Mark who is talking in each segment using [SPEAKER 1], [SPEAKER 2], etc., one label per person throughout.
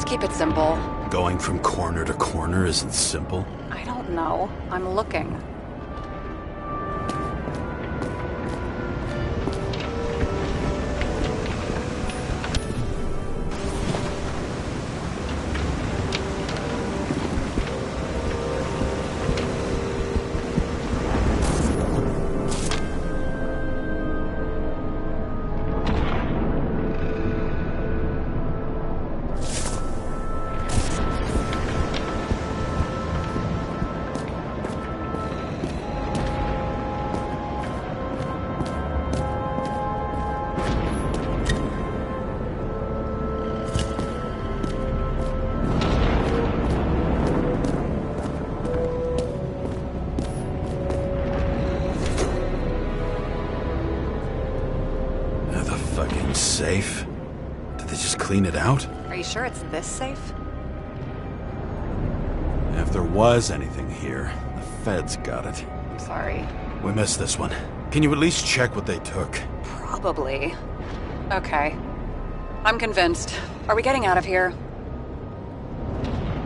[SPEAKER 1] keep it simple.
[SPEAKER 2] Going from corner to corner isn't simple.
[SPEAKER 1] I don't know. I'm looking.
[SPEAKER 2] Safe? Did they just clean it out?
[SPEAKER 1] Are you sure it's this safe?
[SPEAKER 2] If there was anything here, the feds got it.
[SPEAKER 1] I'm sorry.
[SPEAKER 2] We missed this one. Can you at least check what they took?
[SPEAKER 1] Probably. Okay. I'm convinced. Are we getting out of here?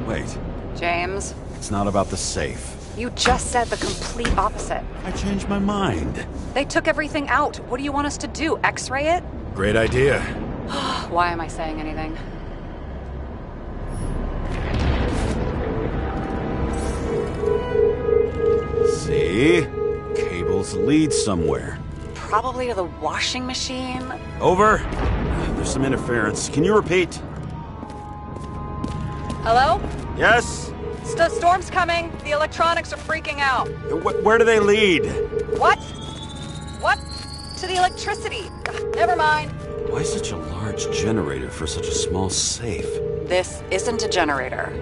[SPEAKER 2] Wait.
[SPEAKER 1] James?
[SPEAKER 2] It's not about the safe.
[SPEAKER 1] You just said the complete opposite.
[SPEAKER 2] I changed my mind.
[SPEAKER 1] They took everything out. What do you want us to do? X-ray it?
[SPEAKER 2] Great idea.
[SPEAKER 1] Why am I saying anything?
[SPEAKER 2] See? Cables lead somewhere.
[SPEAKER 1] Probably to the washing machine.
[SPEAKER 2] Over. There's some interference. Can you repeat?
[SPEAKER 1] Hello?
[SPEAKER 2] Yes?
[SPEAKER 1] Storm's coming. The electronics are freaking out.
[SPEAKER 2] Where do they lead?
[SPEAKER 1] What? What? To the electricity. Never mind.
[SPEAKER 2] Why such a large generator for such a small safe?
[SPEAKER 1] This isn't a generator.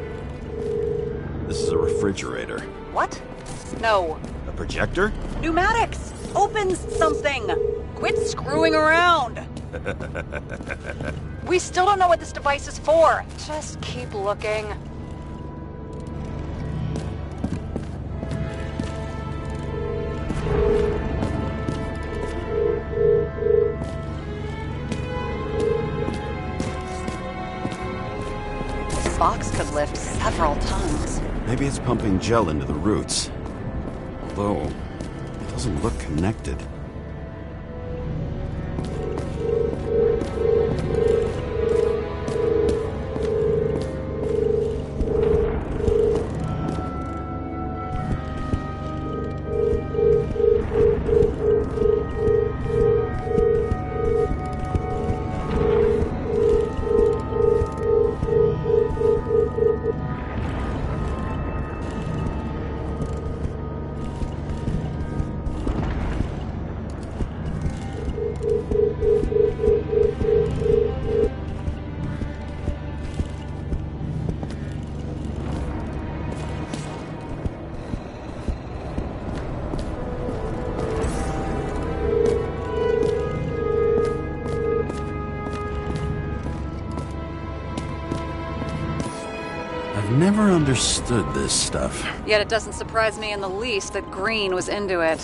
[SPEAKER 2] This is a refrigerator.
[SPEAKER 1] What? No.
[SPEAKER 2] A projector?
[SPEAKER 1] Pneumatics! Opens something! Quit screwing around! We still don't know what this device is for. Just keep looking. This box could lift several tons.
[SPEAKER 2] Maybe it's pumping gel into the roots. Although, it doesn't look connected. I've never understood this stuff.
[SPEAKER 1] Yet it doesn't surprise me in the least that Green was into it.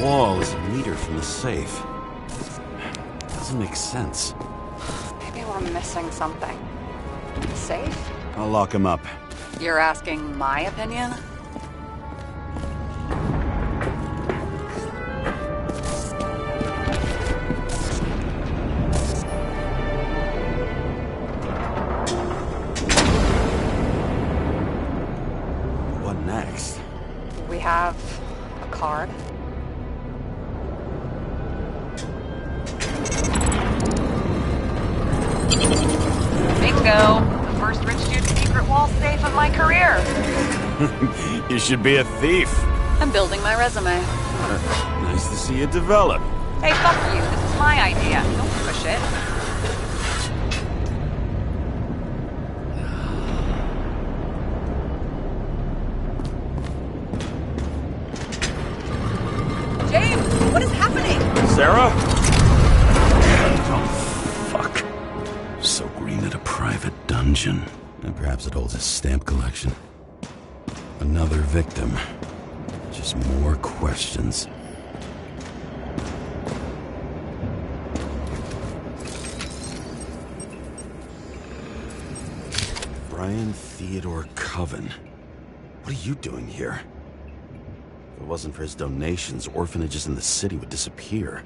[SPEAKER 2] wall is a meter from the safe. Doesn't make sense.
[SPEAKER 1] Maybe we're missing something. Safe?
[SPEAKER 2] I'll lock him up.
[SPEAKER 1] You're asking my opinion?
[SPEAKER 2] What next?
[SPEAKER 1] We have a card. Bingo! The first rich dude's secret wall safe of my career.
[SPEAKER 2] You should be a thief.
[SPEAKER 1] I'm building my resume.
[SPEAKER 2] Nice to see you develop.
[SPEAKER 1] Hey, fuck you. This is my idea. Don't push it. James, what is happening?
[SPEAKER 2] Sarah? Oh, fuck. So Green at a private dungeon. And perhaps it holds his stamp collection. Another victim. Just more questions. Brian Theodore Coven. What are you doing here? If it wasn't for his donations, orphanages in the city would disappear.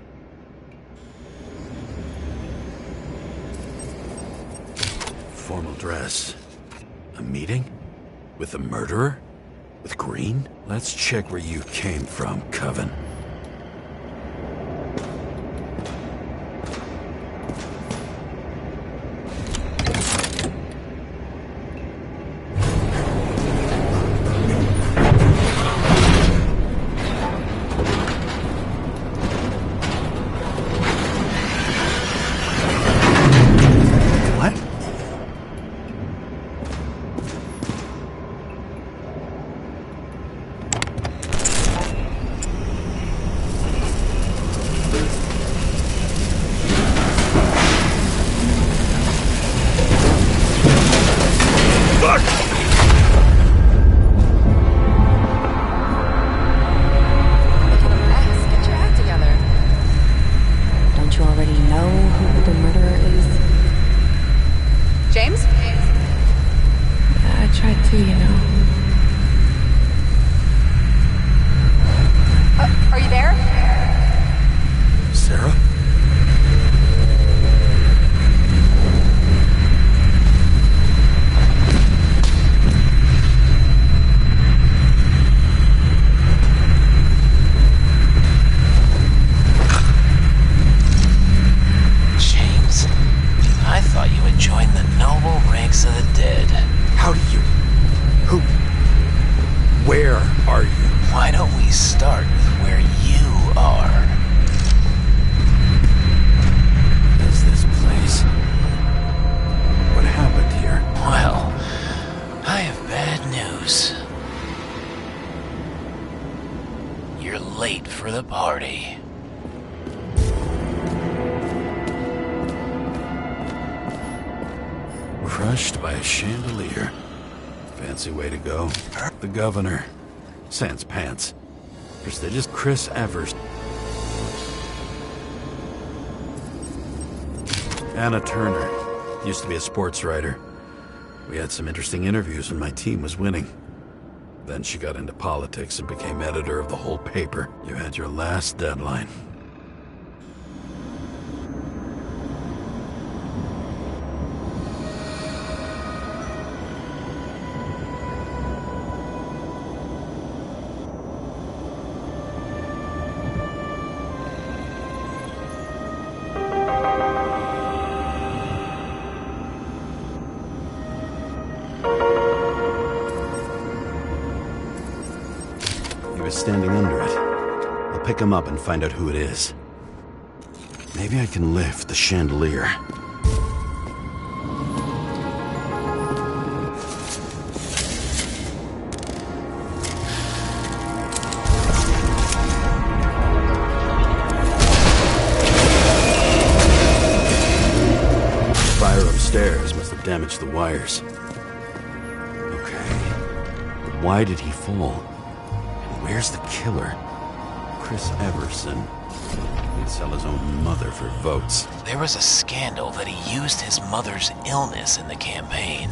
[SPEAKER 2] Formal dress. A meeting? With the murderer? With Green? Let's check where you came from, Coven. What?
[SPEAKER 3] Look at a mess. Get your act together. Don't you already know who the murderer is?
[SPEAKER 1] James?
[SPEAKER 3] I tried to, you know.
[SPEAKER 1] Are you there?
[SPEAKER 2] Sarah?
[SPEAKER 4] James, I thought you had joined the noble ranks of the dead.
[SPEAKER 2] How do you... Who... Where are you?
[SPEAKER 4] Why don't we start with where you are?
[SPEAKER 2] What is this place? What happened here?
[SPEAKER 4] Well, I have bad news. You're late for the party.
[SPEAKER 2] Crushed by a chandelier. Fancy way to go. The governor. Sans pants. Prestigious Chris Evers. Anna Turner. Used to be a sports writer. We had some interesting interviews when my team was winning. Then she got into politics and became editor of the whole paper. You had your last deadline. He was standing under it. I'll pick him up and find out who it is. Maybe I can lift the chandelier. Fire upstairs must have damaged the wires. Okay. But why did he fall? And where's the killer? Chris Everson. He'd sell his own mother for votes.
[SPEAKER 4] There was a scandal that he used his mother's illness in the campaign.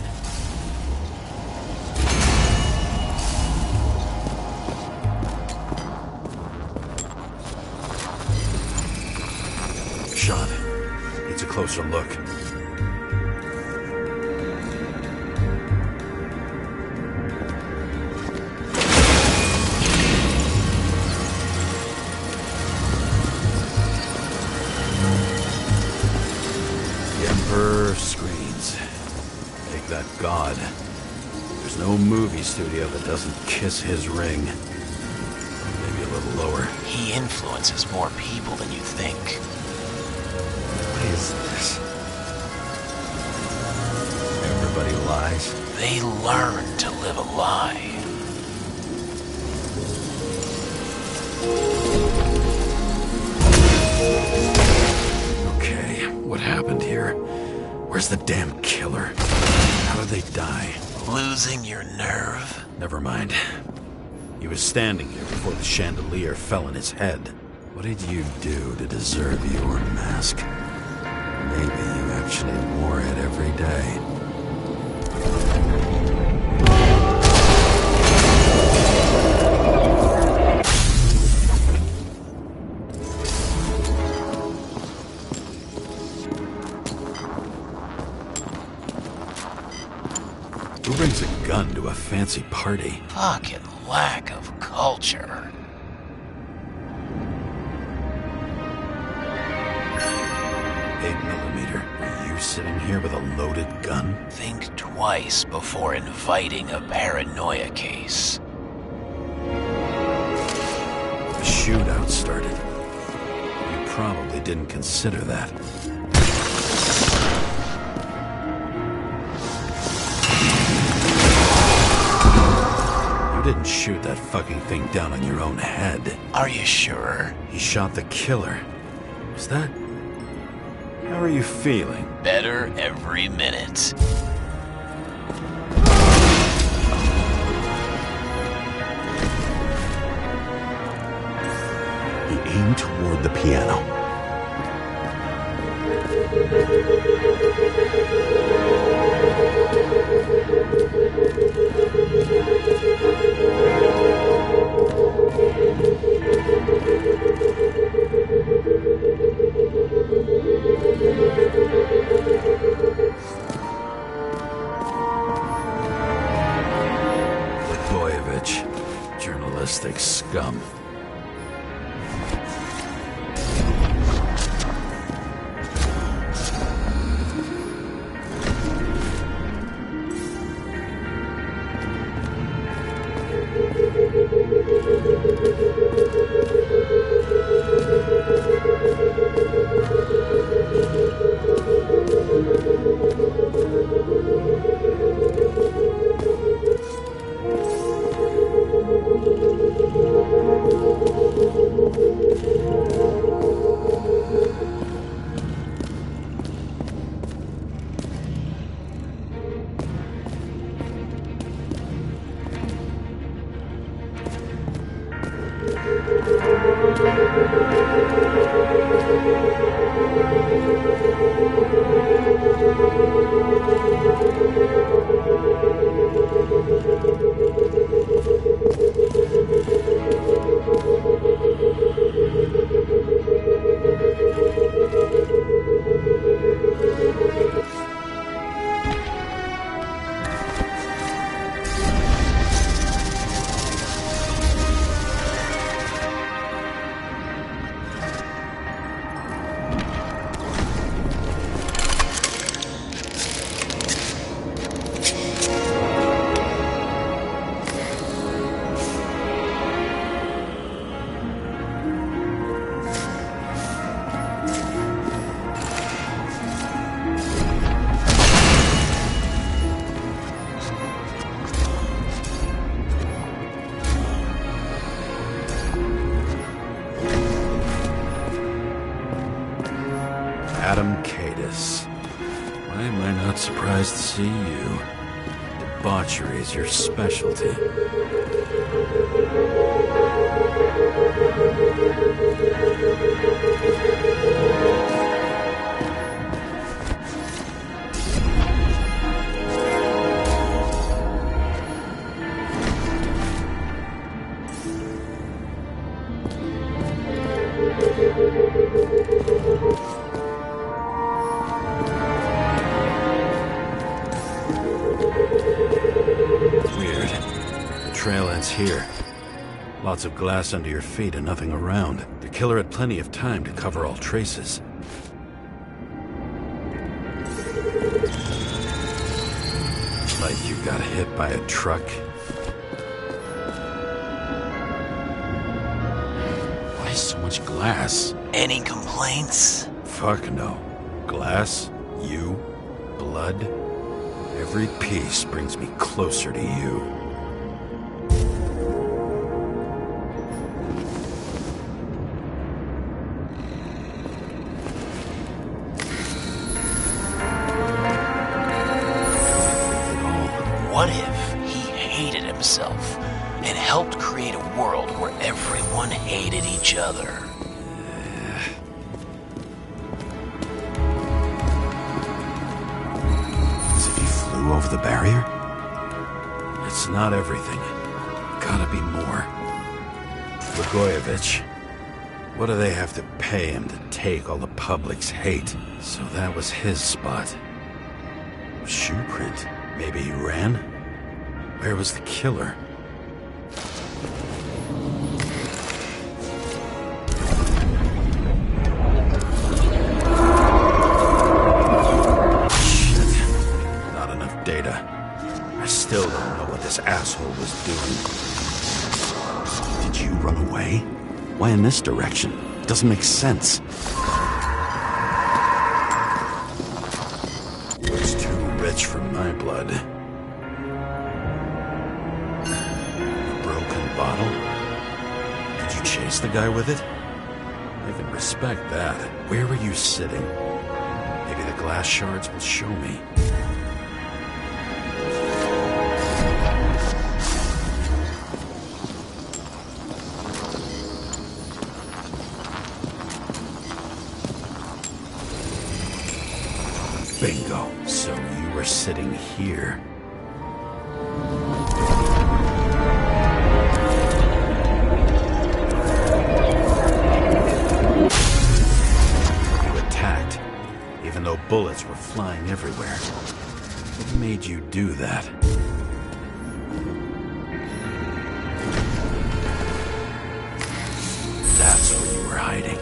[SPEAKER 2] Shot. Needs a closer look. The Emperor screens. Make that God. There's no movie studio that doesn't kiss his ring. Maybe a little lower.
[SPEAKER 4] He influences more people than you think.
[SPEAKER 2] What is this? Everybody lies.
[SPEAKER 4] They learn to live a lie.
[SPEAKER 2] Okay, what happened here? Where's the damn killer? How did they die?
[SPEAKER 4] Losing your nerve?
[SPEAKER 2] Never mind. He was standing here before the chandelier fell on his head. What did you do to deserve your mask? Maybe you actually wore it every day. Who brings a gun to a fancy party?
[SPEAKER 4] Fucking lack of culture.
[SPEAKER 2] 8mm. Are you sitting here with a loaded gun?
[SPEAKER 4] Think twice before inviting a paranoia case.
[SPEAKER 2] The shootout started. You probably didn't consider that. You didn't shoot that fucking thing down on your own head.
[SPEAKER 4] Are you sure?
[SPEAKER 2] He shot the killer. Was that... How are you feeling?
[SPEAKER 4] Better every minute.
[SPEAKER 2] He aimed toward the piano. Blagojevich, journalistic scum. Adam Cadis. Why am I not surprised to see you? Debauchery is your specialty. here. Lots of glass under your feet and nothing around. The killer had plenty of time to cover all traces. Like you got hit by a truck. Why so much glass?
[SPEAKER 4] Any complaints?
[SPEAKER 2] Fuck no. Glass, you, blood. Every piece brings me closer to you.
[SPEAKER 4] What if he hated himself and helped create a world where everyone hated each other?
[SPEAKER 2] As if he flew over the barrier? It's not everything. Gotta be more. Blagojevich. What do they have to pay him to take all the public's hate? So that was his spot. Shoe print. Maybe he ran? Where was the killer? Shit. Not enough data. I still don't know what this asshole was doing. Did you run away? Why in this direction? Doesn't make sense. It's too rich for my blood. A broken bottle? Did you chase the guy with it? I can respect that. Where were you sitting? Maybe the glass shards will show me. Bingo. So you were sitting here. You attacked, even though bullets were flying everywhere. What made you do that? That's where you were hiding.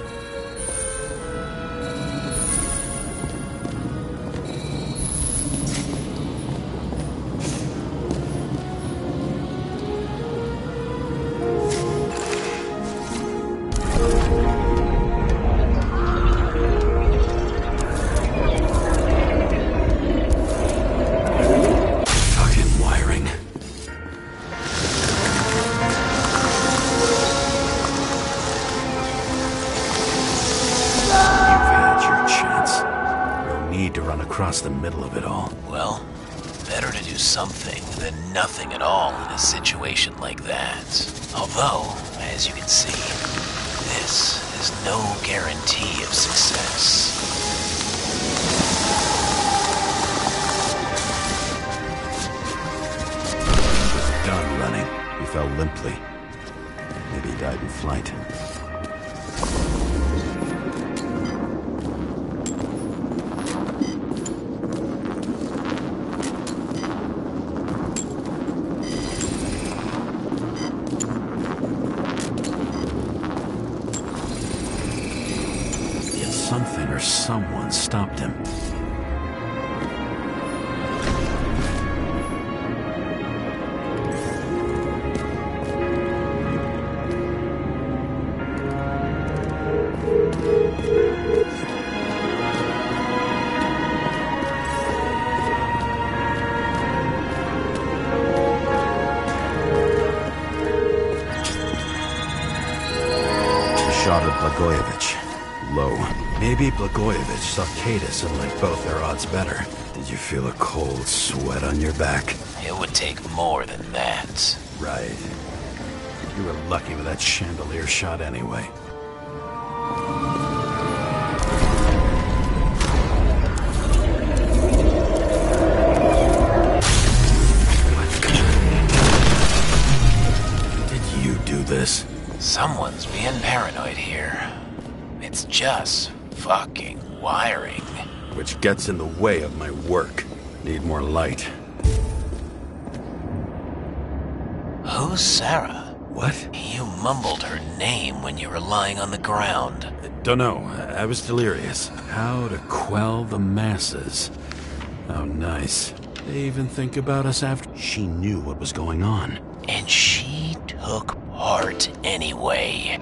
[SPEAKER 2] Across the middle of it all.
[SPEAKER 4] Well, better to do something than nothing at all in a situation like that. Although, as you can see, this is no guarantee of success.
[SPEAKER 2] He was done running. He fell limply. Maybe he died in flight. Something or someone stopped him. Shot at Blagojevich. Low. Maybe Blagojevich saw Cadis and liked both their odds better. Did you feel a cold sweat on your back?
[SPEAKER 4] It would take more than that.
[SPEAKER 2] Right. You were lucky with that chandelier shot anyway. Did you do this?
[SPEAKER 4] Someone's being paranoid here. It's just fucking wiring.
[SPEAKER 2] Which gets in the way of my work. Need more light.
[SPEAKER 4] Who Who's Sarah?
[SPEAKER 2] What?
[SPEAKER 4] You mumbled her name when you were lying on the ground.
[SPEAKER 2] Don't know. I was delirious. How to quell the masses. Oh, nice. They even think about us after she knew what was going on.
[SPEAKER 4] And she took part anyway.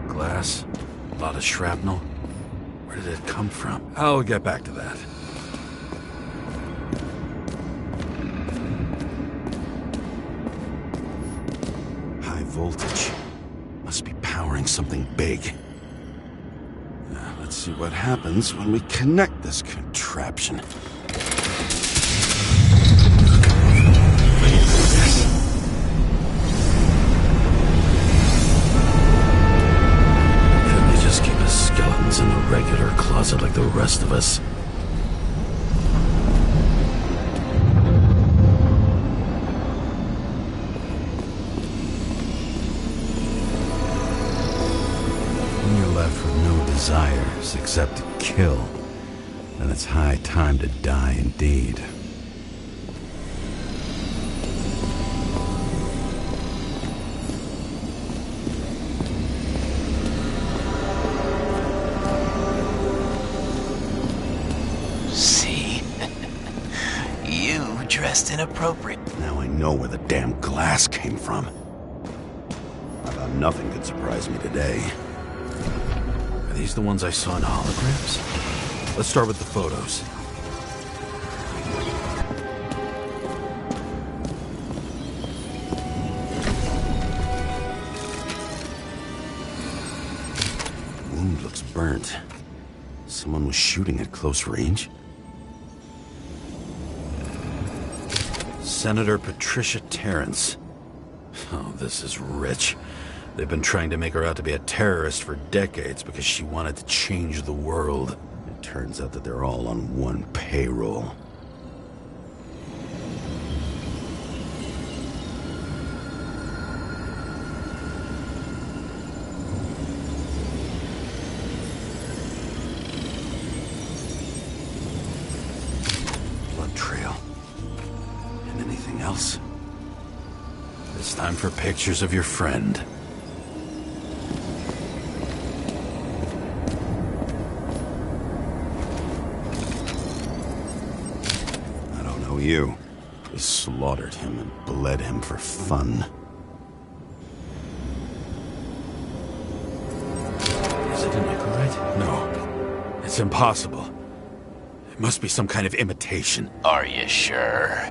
[SPEAKER 2] Glass, a lot of shrapnel. Where did it come from? I'll get back to that. High voltage. Must be powering something big. Now, let's see what happens when we connect this contraption. In the regular closet like the rest of us. When you're left with no desires except to kill, then it's high time to die indeed.
[SPEAKER 4] Dressed inappropriate.
[SPEAKER 2] Now I know where the damn glass came from. I thought nothing could surprise me today. Are these the ones I saw in holograms? Let's start with the photos. Wound looks burnt. Someone was shooting at close range? Senator Patricia Terrence. Oh, this is rich. They've been trying to make her out to be a terrorist for decades because she wanted to change the world. It turns out that they're all on one payroll. Blood trail. Anything else? It's time for pictures of your friend. I don't know you. They slaughtered him and bled him for fun. Is it a Nicorite? No. It's impossible. It must be some kind of imitation.
[SPEAKER 4] Are you sure?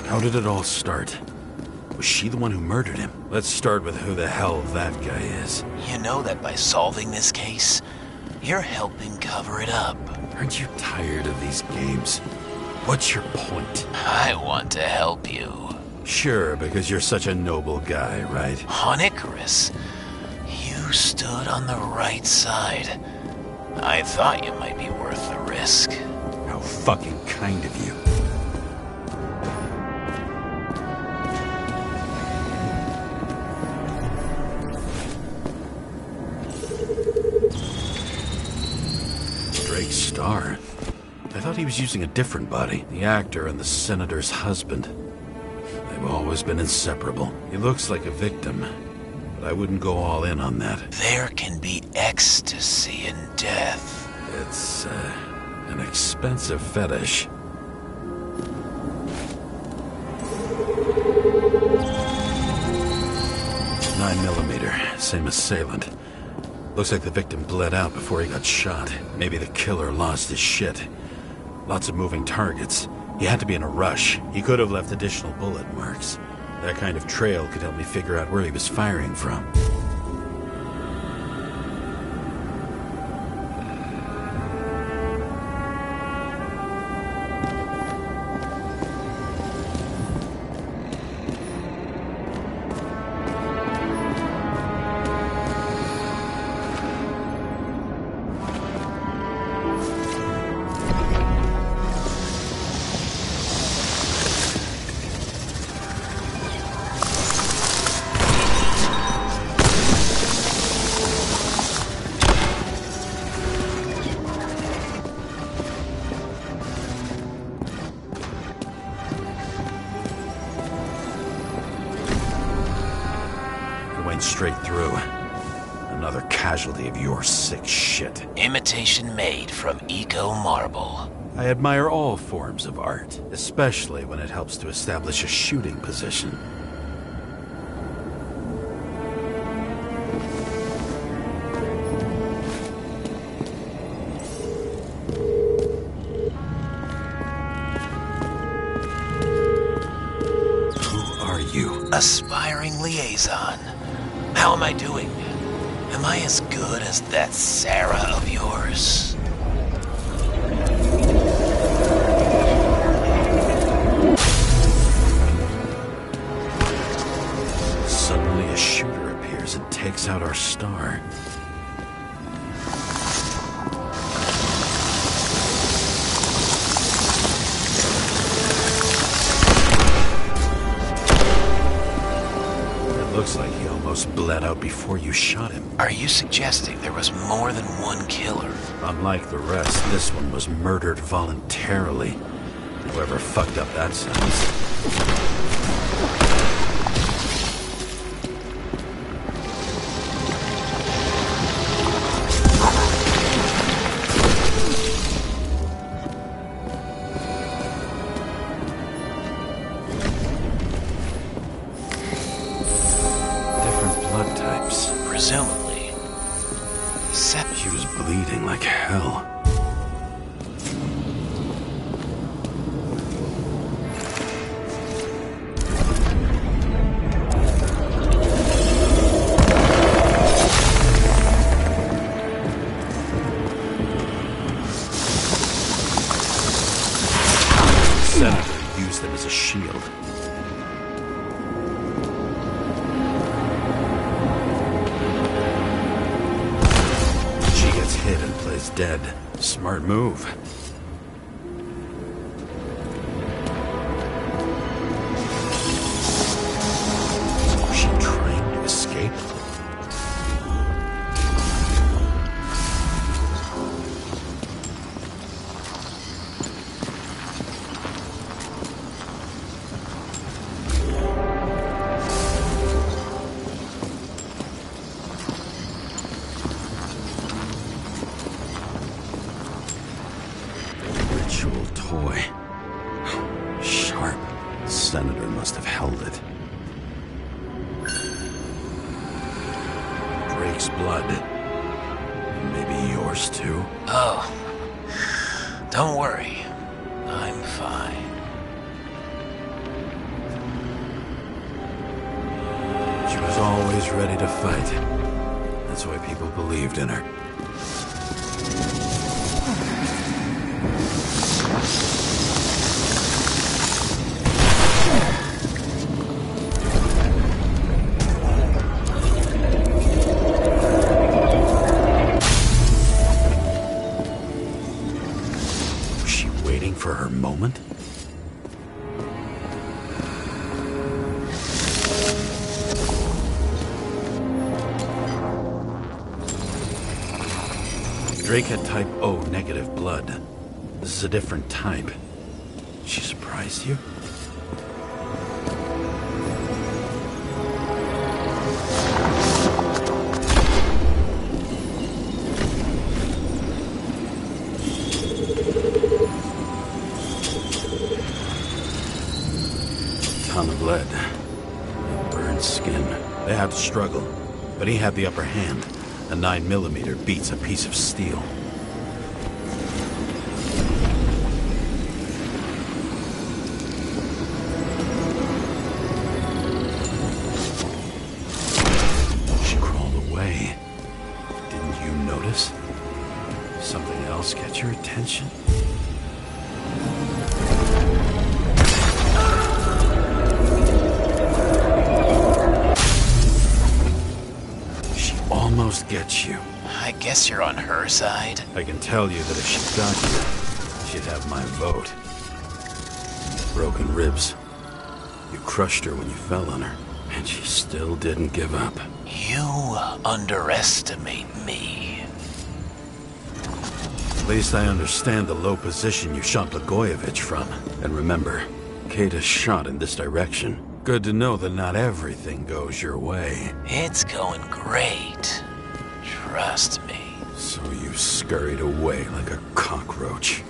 [SPEAKER 2] How did it all start? Was she the one who murdered him? Let's start with who the hell that guy is.
[SPEAKER 4] You know that by solving this case, you're helping cover it up.
[SPEAKER 2] Aren't you tired of these games? What's your point?
[SPEAKER 4] I want to help you.
[SPEAKER 2] Sure, because you're such a noble guy, right?
[SPEAKER 4] On Icarus, you stood on the right side. I thought you might be worth the risk.
[SPEAKER 2] How fucking kind of you. Drake Starr. I thought he was using a different body. The actor and the senator's husband. They've always been inseparable. He looks like a victim, but I wouldn't go all in on that.
[SPEAKER 4] There can be ecstasy in death.
[SPEAKER 2] It's, an expensive fetish. .9mm, same assailant. Looks like the victim bled out before he got shot. Maybe the killer lost his shit. Lots of moving targets. He had to be in a rush. He could have left additional bullet marks. That kind of trail could help me figure out where he was firing from. straight through. Another casualty of your sick shit.
[SPEAKER 4] Imitation made from Eco Marble.
[SPEAKER 2] I admire all forms of art, especially when it helps to establish a shooting position. Who are you?
[SPEAKER 4] Aspiring liaison. How am I doing? Am I as good as that Sarah of yours?
[SPEAKER 2] Suddenly a shooter appears and takes out our star. It looks like he almost bled out before you shot him.
[SPEAKER 4] Are you suggesting there was more than one killer?
[SPEAKER 2] Unlike the rest, this one was murdered voluntarily. Whoever fucked up that sentence. Different blood types.
[SPEAKER 4] Presumably.
[SPEAKER 2] She was bleeding like hell. Senator used them as a shield. She gets hit and plays dead. Smart move. Was she trying to escape? Ritual toy. Sharp. Senator must have held it. Drake's blood. Maybe yours too?
[SPEAKER 4] Oh. Don't worry. I'm fine.
[SPEAKER 2] She was always ready to fight. That's why people believed in her. Was she waiting for her moment? Drake had type O negative blood. This is a different type. She surprised you? Ton of lead. Burned skin. They had to struggle, but he had the upper hand. A 9mm beats a piece of steel. She crawled away. Didn't you notice? Something else get your attention? Almost gets you.
[SPEAKER 4] I guess you're on her side.
[SPEAKER 2] I can tell you that if she got you, she'd have my vote. Broken ribs. You crushed her when you fell on her, and she still didn't give up.
[SPEAKER 4] You underestimate me.
[SPEAKER 2] At least I understand the low position you shot Blagojevich from. And remember, Kate is shot in this direction. Good to know that not everything goes your way.
[SPEAKER 4] It's going great. Trust me.
[SPEAKER 2] So you scurried away like a cockroach.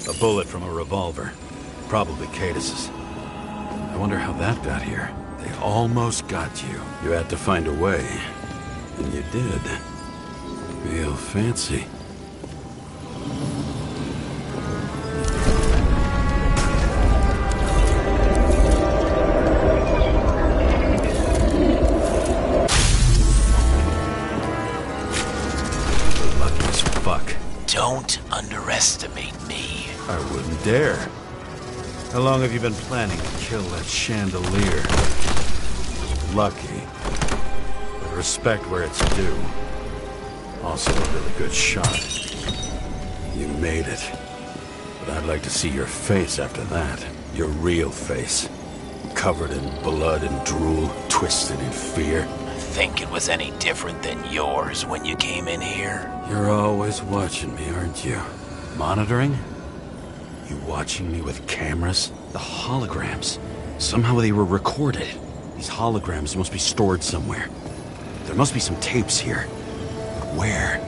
[SPEAKER 2] A bullet from a revolver. Probably Cadis's. I wonder how that got here. They almost got you. You had to find a way. And you did. Real fancy. Lucky as fuck.
[SPEAKER 4] Don't underestimate me.
[SPEAKER 2] I wouldn't dare. How long have you been planning to kill that chandelier? Lucky. But respect where it's due. Also a really good shot. You made it. But I'd like to see your face after that. Your real face. Covered in blood and drool, twisted in fear.
[SPEAKER 4] Think it was any different than yours when you came in here?
[SPEAKER 2] You're always watching me, aren't you? Monitoring? You watching me with cameras? The holograms. Somehow they were recorded. These holograms must be stored somewhere. There must be some tapes here. But where?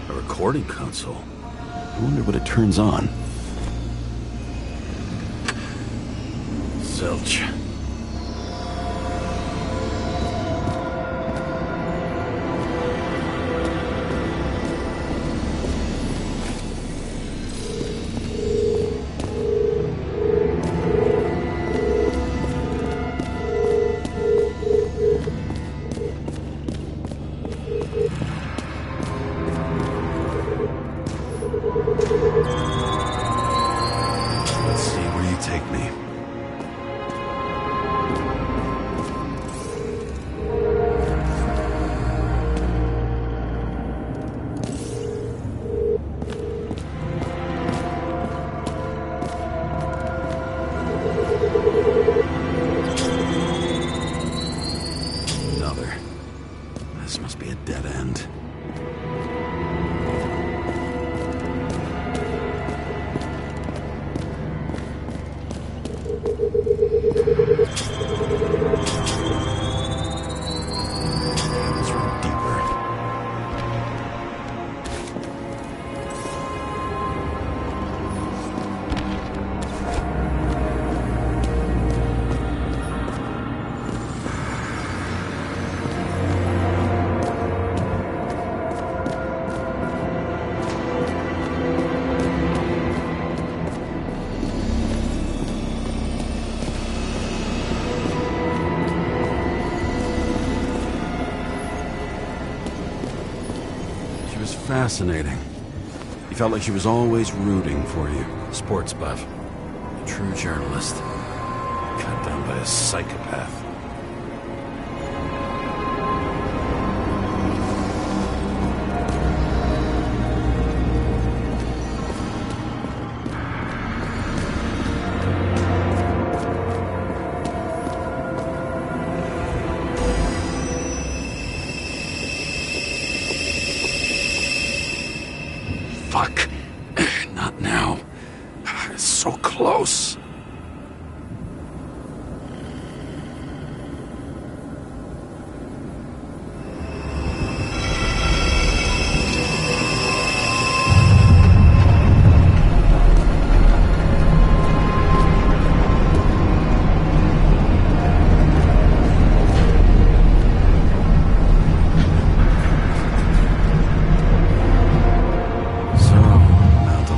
[SPEAKER 2] A recording console. I wonder what it turns on. Zilch. Let's see where you take me. Another. This must be a dead end. Let's run deeper. She was fascinating. You felt like she was always rooting for you. Sports buff. A true journalist. Cut down by a psychopath. Fuck. Not now. It's so close.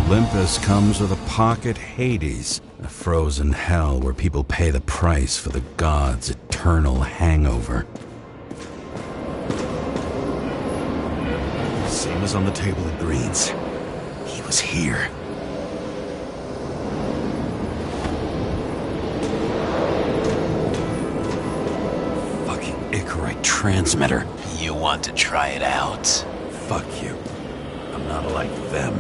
[SPEAKER 2] Olympus comes with a pocket Hades, a frozen hell where people pay the price for the gods' eternal hangover. Same as on the table at Green's. He was here. Fucking Icarite transmitter.
[SPEAKER 4] You want to try it out?
[SPEAKER 2] Fuck you. I'm not like them.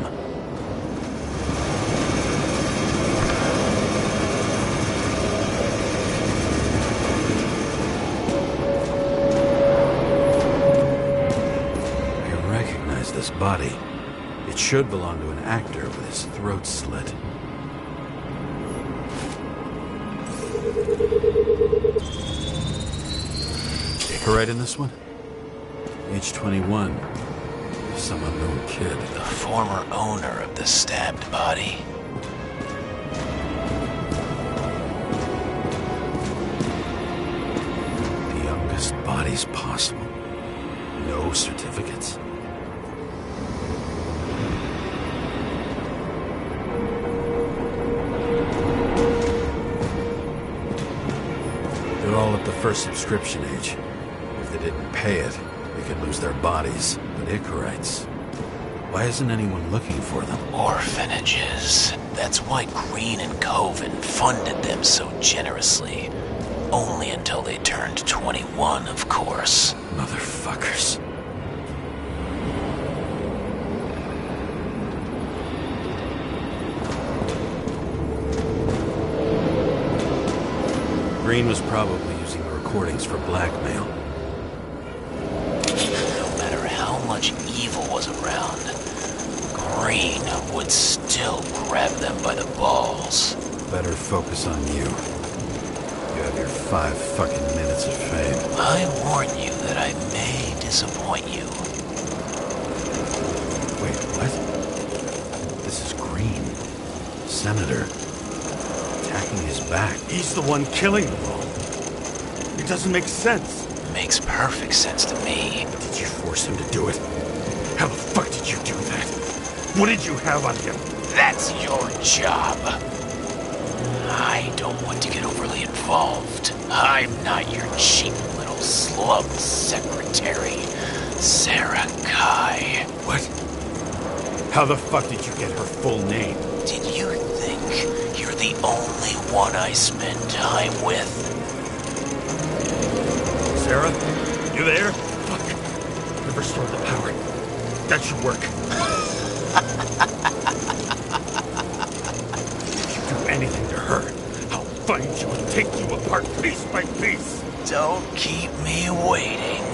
[SPEAKER 2] I recognize this body. It should belong to an actor with his throat slit. Icarite in this one? Age 21. Some unknown kid.
[SPEAKER 4] The former owner of the stabbed body.
[SPEAKER 2] The youngest bodies possible. No certificates. They're all at the first subscription age. If they didn't pay it, they could lose their bodies. But Icarites, why isn't anyone looking for them?
[SPEAKER 4] Orphanages. That's why Green and Coven funded them so generously. Only until they turned 21, of course.
[SPEAKER 2] Motherfuckers. Green was probably using the recordings for blackmail.
[SPEAKER 4] No matter how much evil was around, Green would still grab them by the balls.
[SPEAKER 2] Better focus on you. You have your 5 fucking minutes of fame.
[SPEAKER 4] I warn you that I may disappoint you.
[SPEAKER 2] Wait, what? This is Green. Senator. Attacking his back.
[SPEAKER 5] He's the one killing them all. It doesn't make sense.
[SPEAKER 4] Makes perfect sense to me.
[SPEAKER 5] Did you force him to do it? How the fuck did you do that? What did you have on him?
[SPEAKER 4] That's your job. I don't want to get overly involved. I'm not your cheap little slum secretary, Sarah Kai.
[SPEAKER 5] What? How the fuck did you get her full name?
[SPEAKER 4] Did you think you're the only one I spend time with?
[SPEAKER 5] Sarah? You there? Fuck. I've restored the power. That should work. If you do anything to her, I'll find you and take you apart piece by piece.
[SPEAKER 4] Don't keep me waiting.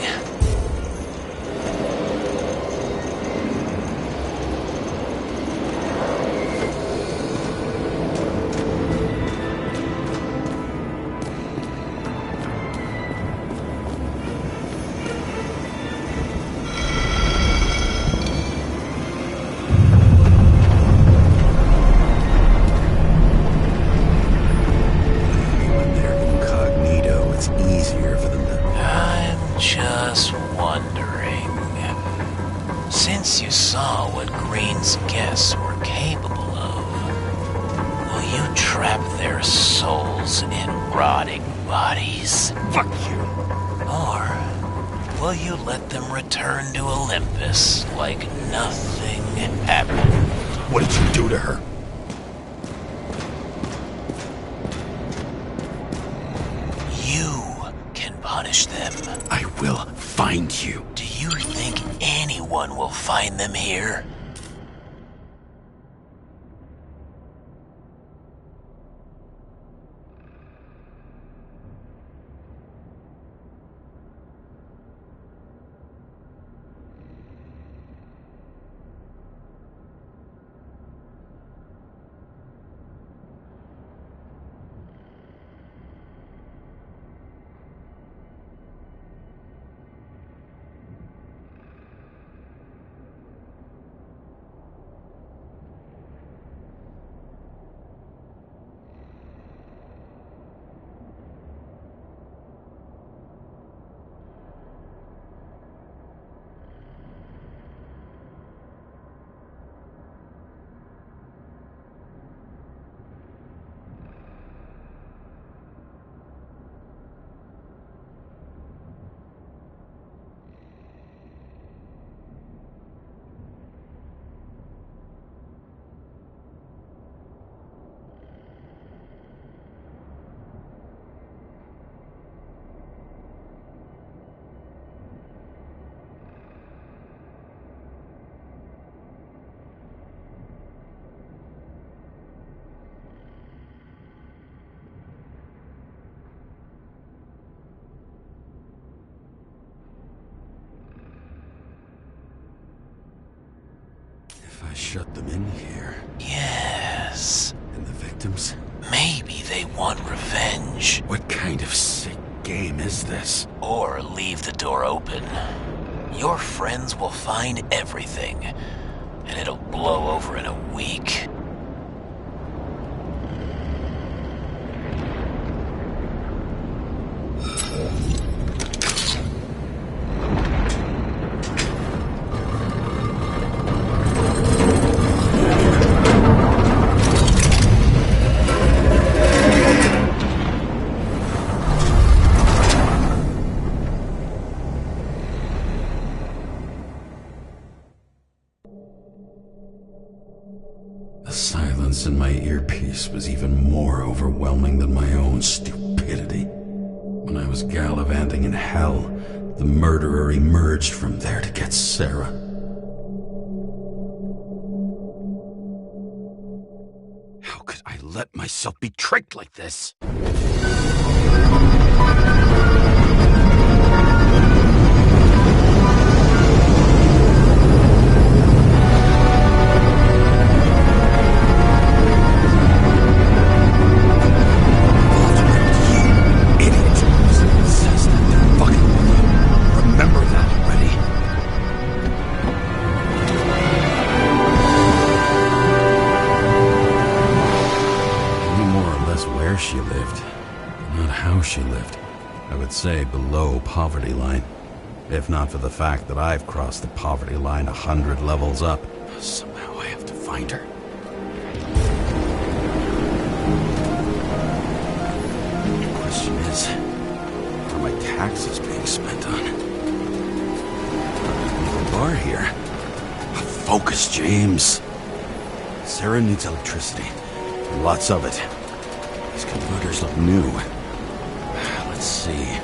[SPEAKER 2] When they're incognito, it's easier for them to...
[SPEAKER 4] I'm just wondering. Since you saw what Green's guests were capable of, will you trap their souls in rotting bodies?
[SPEAKER 5] Fuck you.
[SPEAKER 4] Or will you let them return to Olympus like nothing happened?
[SPEAKER 5] What did you do to her?
[SPEAKER 4] You can punish them.
[SPEAKER 5] I will find you.
[SPEAKER 4] Do you think anyone will find them here?
[SPEAKER 2] shut them in here.
[SPEAKER 4] Yes.
[SPEAKER 2] And the victims?
[SPEAKER 4] Maybe they want revenge.
[SPEAKER 2] What kind of sick game is this?
[SPEAKER 4] Or leave the door open. Your friends will find everything, and it'll blow over in a week.
[SPEAKER 2] The silence in my earpiece was even more overwhelming than my own stupidity. When I was gallivanting in hell, the murderer emerged from there to get Sarah. How could I let myself be tricked like this? She lived, not how she lived. I would say below poverty line, if not for the fact that I've crossed the poverty line 100 levels up. Somehow I have to find her. The question is, what are my taxes being spent on? There's a bar here. Focus, James. Sarah needs electricity, and lots of it. These converters look new. Let's see.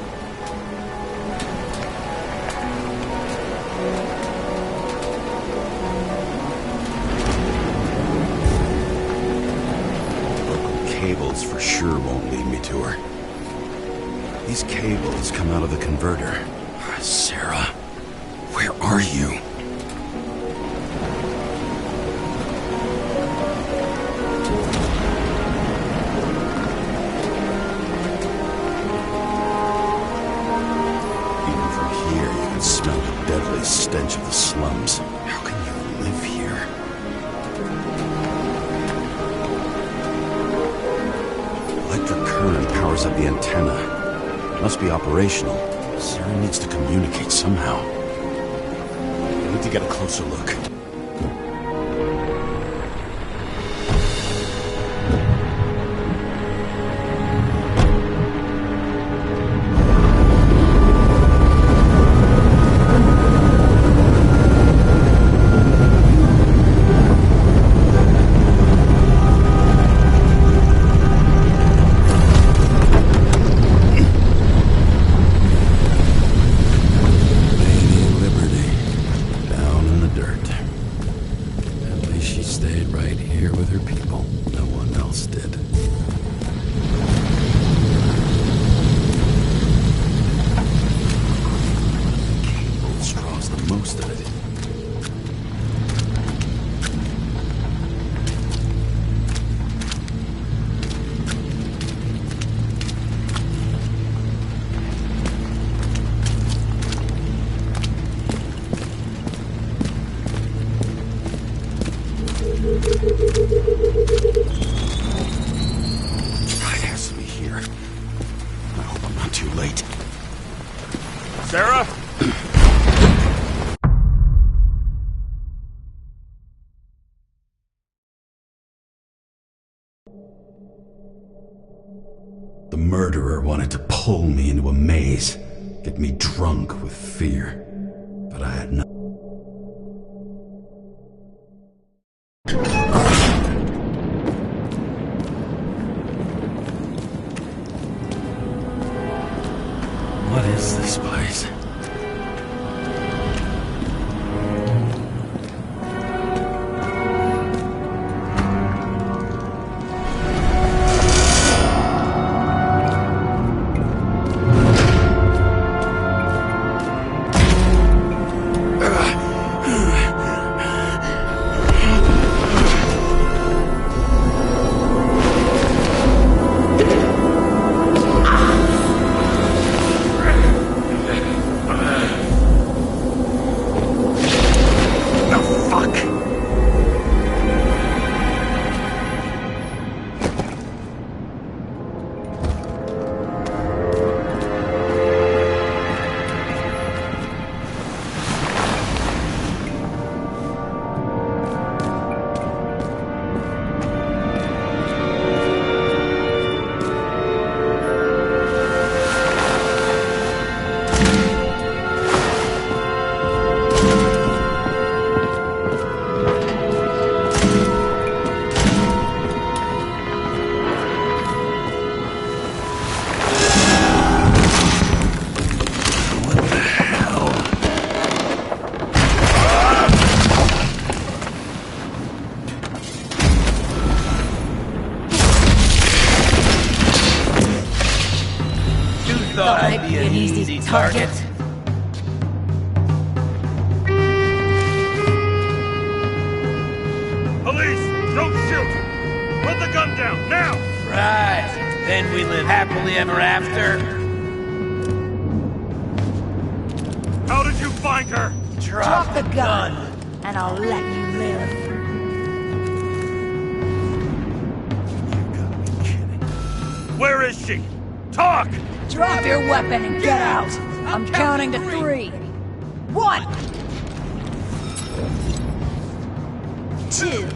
[SPEAKER 2] Local cables for sure won't lead me to her. These cables come out of the converter. Sarah, where are you? Smell the deadly stench of the slums. How can you live here? Electric current powers up the antenna. Must be operational. Sarah needs to communicate somehow. I need to get a closer look. It has to be here. I hope I'm not too late.
[SPEAKER 5] Sarah?
[SPEAKER 2] The murderer wanted to pull me into a maze, get me drunk with fear. But I had no... What is this place?
[SPEAKER 6] thought I'd be an easy target?
[SPEAKER 5] Police, don't shoot! Put the gun down, now!
[SPEAKER 6] Right. Then we live happily ever after.
[SPEAKER 5] How did you find her?
[SPEAKER 6] Drop the gun.
[SPEAKER 7] and I'll let you live.
[SPEAKER 5] You gotta be kidding. Where is she? Talk!
[SPEAKER 7] Drop your weapon and get out! I'm counting to 3. 1! 2.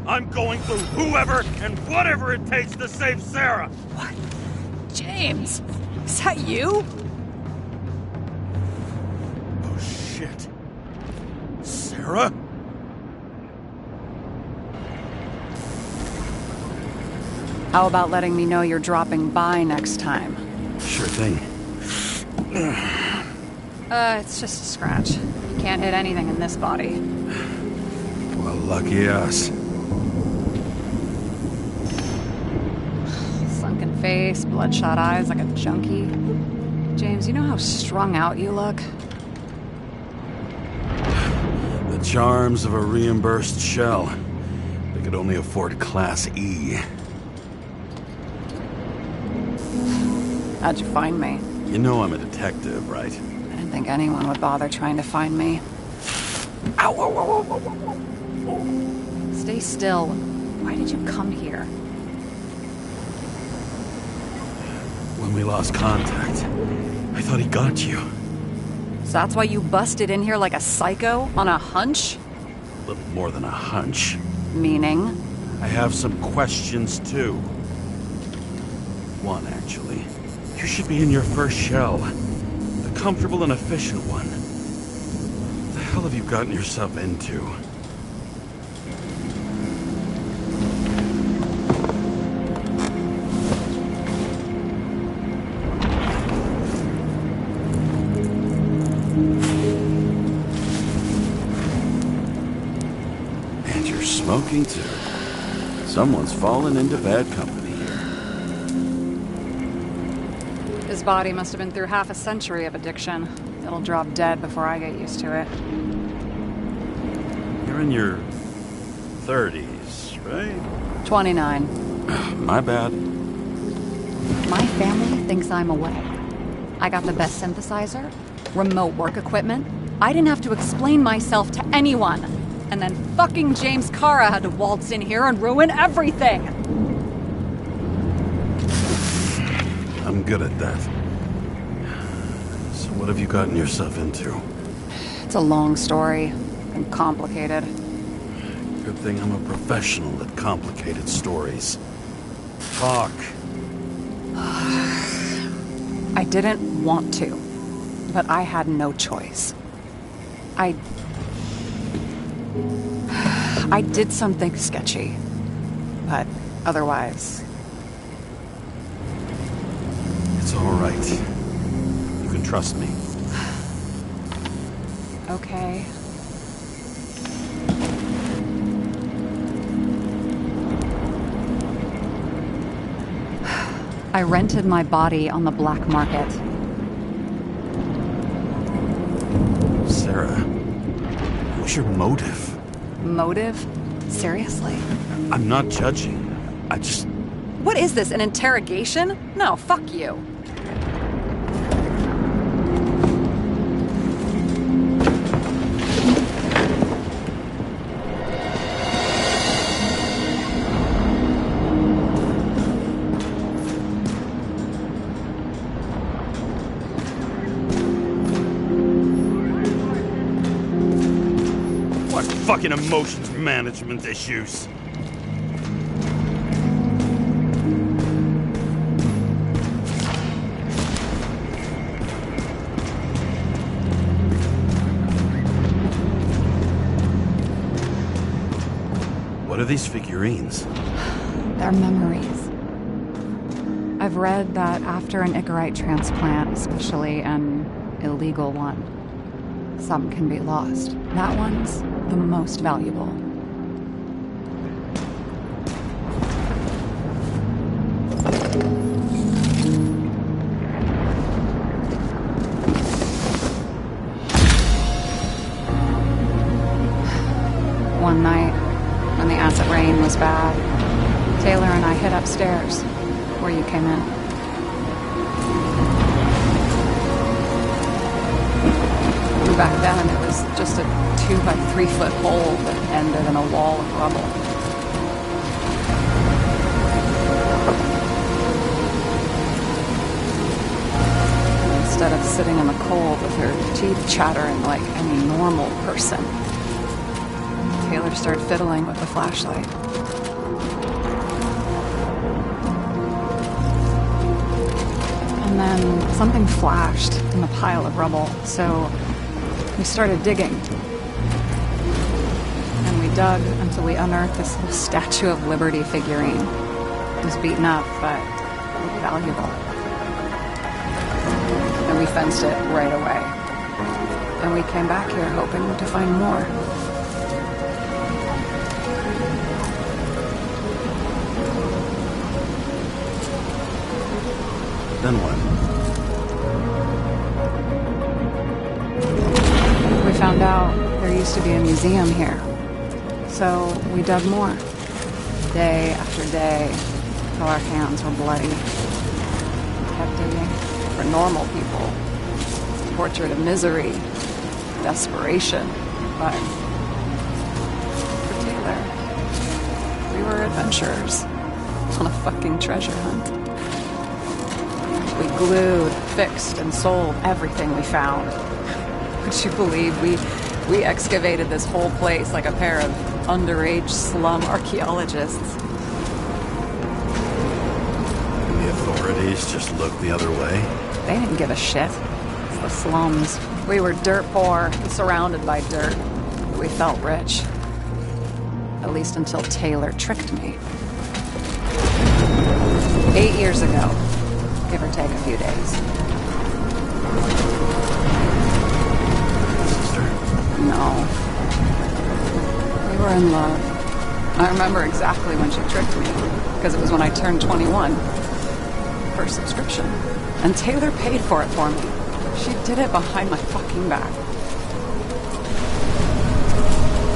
[SPEAKER 5] I'm going through whoever and whatever it takes to save Sarah!
[SPEAKER 7] What? James! Is that you?
[SPEAKER 5] Oh, shit. Sarah?
[SPEAKER 1] How about letting me know you're dropping by next time?
[SPEAKER 2] Sure thing.
[SPEAKER 1] It's just a scratch. You can't hit anything in this body.
[SPEAKER 2] Well, lucky us.
[SPEAKER 1] Sunken face, bloodshot eyes like a junkie. James, you know how strung out you look?
[SPEAKER 2] The charms of a reimbursed shell. They could only afford Class E.
[SPEAKER 1] How'd you find me?
[SPEAKER 2] You know I'm a detective, right?
[SPEAKER 1] I didn't think anyone would bother trying to find me.
[SPEAKER 2] Ow, ow, ow, ow, ow, ow.
[SPEAKER 1] Stay still. Why did you come here?
[SPEAKER 2] When we lost contact, I thought he got you.
[SPEAKER 1] So that's why you busted in here like a psycho on a hunch?
[SPEAKER 2] A little more than a hunch.
[SPEAKER 1] Meaning?
[SPEAKER 2] I have some questions, too. One, actually. You should be in your first shell. The comfortable and efficient one. What the hell have you gotten yourself into? And you're smoking, too. Someone's fallen into bad company.
[SPEAKER 1] His body must have been through half a century of addiction. It'll drop dead before I get used to it.
[SPEAKER 2] You're in your 30s, right?
[SPEAKER 1] 29.
[SPEAKER 2] My bad.
[SPEAKER 1] My family thinks I'm away. I got the best synthesizer, remote work equipment. I didn't have to explain myself to anyone. And then fucking James Kara had to waltz in here and ruin everything.
[SPEAKER 2] I'm good at that. So what have you gotten yourself into?
[SPEAKER 1] It's a long story and complicated.
[SPEAKER 2] Good thing I'm a professional at complicated stories. Talk.
[SPEAKER 1] I didn't want to, but I had no choice. I did something sketchy, but otherwise...
[SPEAKER 2] It's all right. You can trust me.
[SPEAKER 1] Okay. I rented my body on the black market.
[SPEAKER 2] Sarah, what's your motive?
[SPEAKER 1] Motive? Seriously?
[SPEAKER 2] I'm not judging. I just...
[SPEAKER 1] What is this, an interrogation? No, fuck you.
[SPEAKER 5] What fucking emotions management issues?
[SPEAKER 2] What are these figurines?
[SPEAKER 1] They're memories. I've read that after an Icarite transplant, especially an illegal one, some can be lost. That one's the most valuable. one night, when the acid rain was bad, Taylor and I hid upstairs, where you came in. Back then, it was just a 2 by 3 foot hole that ended in a wall of rubble. Instead of sitting in the cold with her teeth chattering like any normal person, Taylor started fiddling with the flashlight. And then something flashed in the pile of rubble, so we started digging. And we dug until we unearthed this little Statue of Liberty figurine. It was beaten up, but looked valuable. And we fenced it right away. And we came back here hoping to find more.
[SPEAKER 2] Then what?
[SPEAKER 1] We found out there used to be a museum here. So we dug more. Day after day, till our hands were bloody. We kept digging for normal people. Portrait of misery, desperation. But for Taylor, we were adventurers on a fucking treasure hunt. We glued, fixed, and sold everything we found. Would you believe we excavated this whole place like a pair of underage slum archaeologists?
[SPEAKER 2] And the authorities just looked the other way?
[SPEAKER 1] They didn't give a shit. It's the slums. We were dirt poor, surrounded by dirt. We felt rich. At least until Taylor tricked me. 8 years ago. Give or take a few days.
[SPEAKER 2] Sister?
[SPEAKER 1] No. We were in love. I remember exactly when she tricked me, because it was when I turned 21. First subscription. And Taylor paid for it for me. She did it behind my fucking back.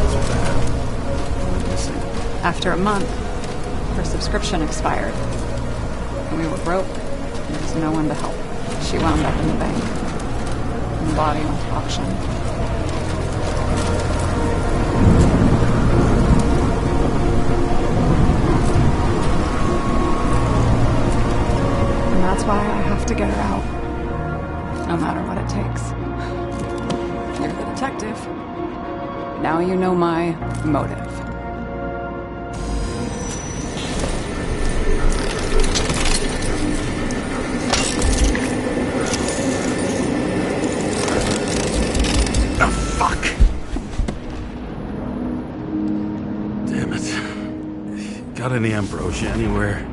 [SPEAKER 2] That's bad. Missing.
[SPEAKER 1] After a month, her subscription expired. And we were broke. There was no one to help. She wound up in the bank. And the body went to auction. And that's why I have to get her out. No matter what it takes. You're the detective. Now you know my motive.
[SPEAKER 2] Got any ambrosia anywhere?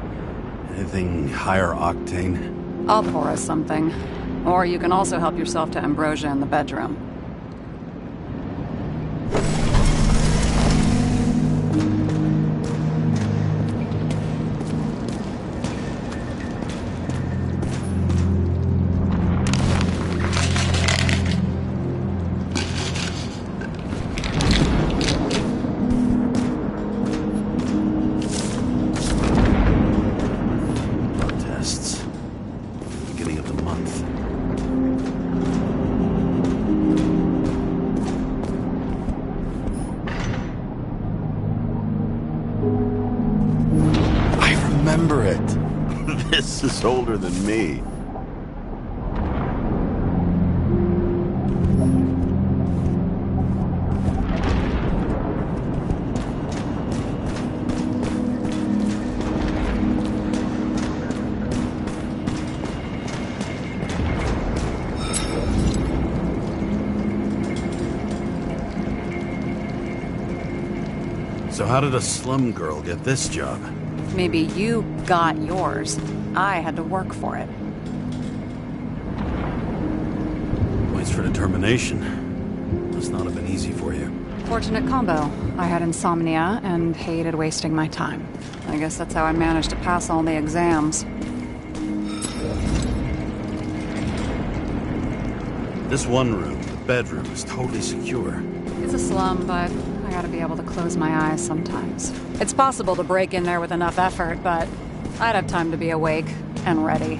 [SPEAKER 2] Anything higher octane?
[SPEAKER 1] I'll pour us something. Or you can also help yourself to ambrosia in the bedroom.
[SPEAKER 2] Remember it. This is older than me. So how did a slum girl get this job?
[SPEAKER 1] Maybe you got yours. I had to work for it.
[SPEAKER 2] Points for determination. Must not have been easy for you.
[SPEAKER 1] Fortunate combo. I had insomnia and hated wasting my time. I guess that's how I managed to pass all the exams.
[SPEAKER 2] This one room, the bedroom, is totally secure.
[SPEAKER 1] It's a slum, but I gotta be able to close my eyes sometimes. It's possible to break in there with enough effort, but I'd have time to be awake and ready.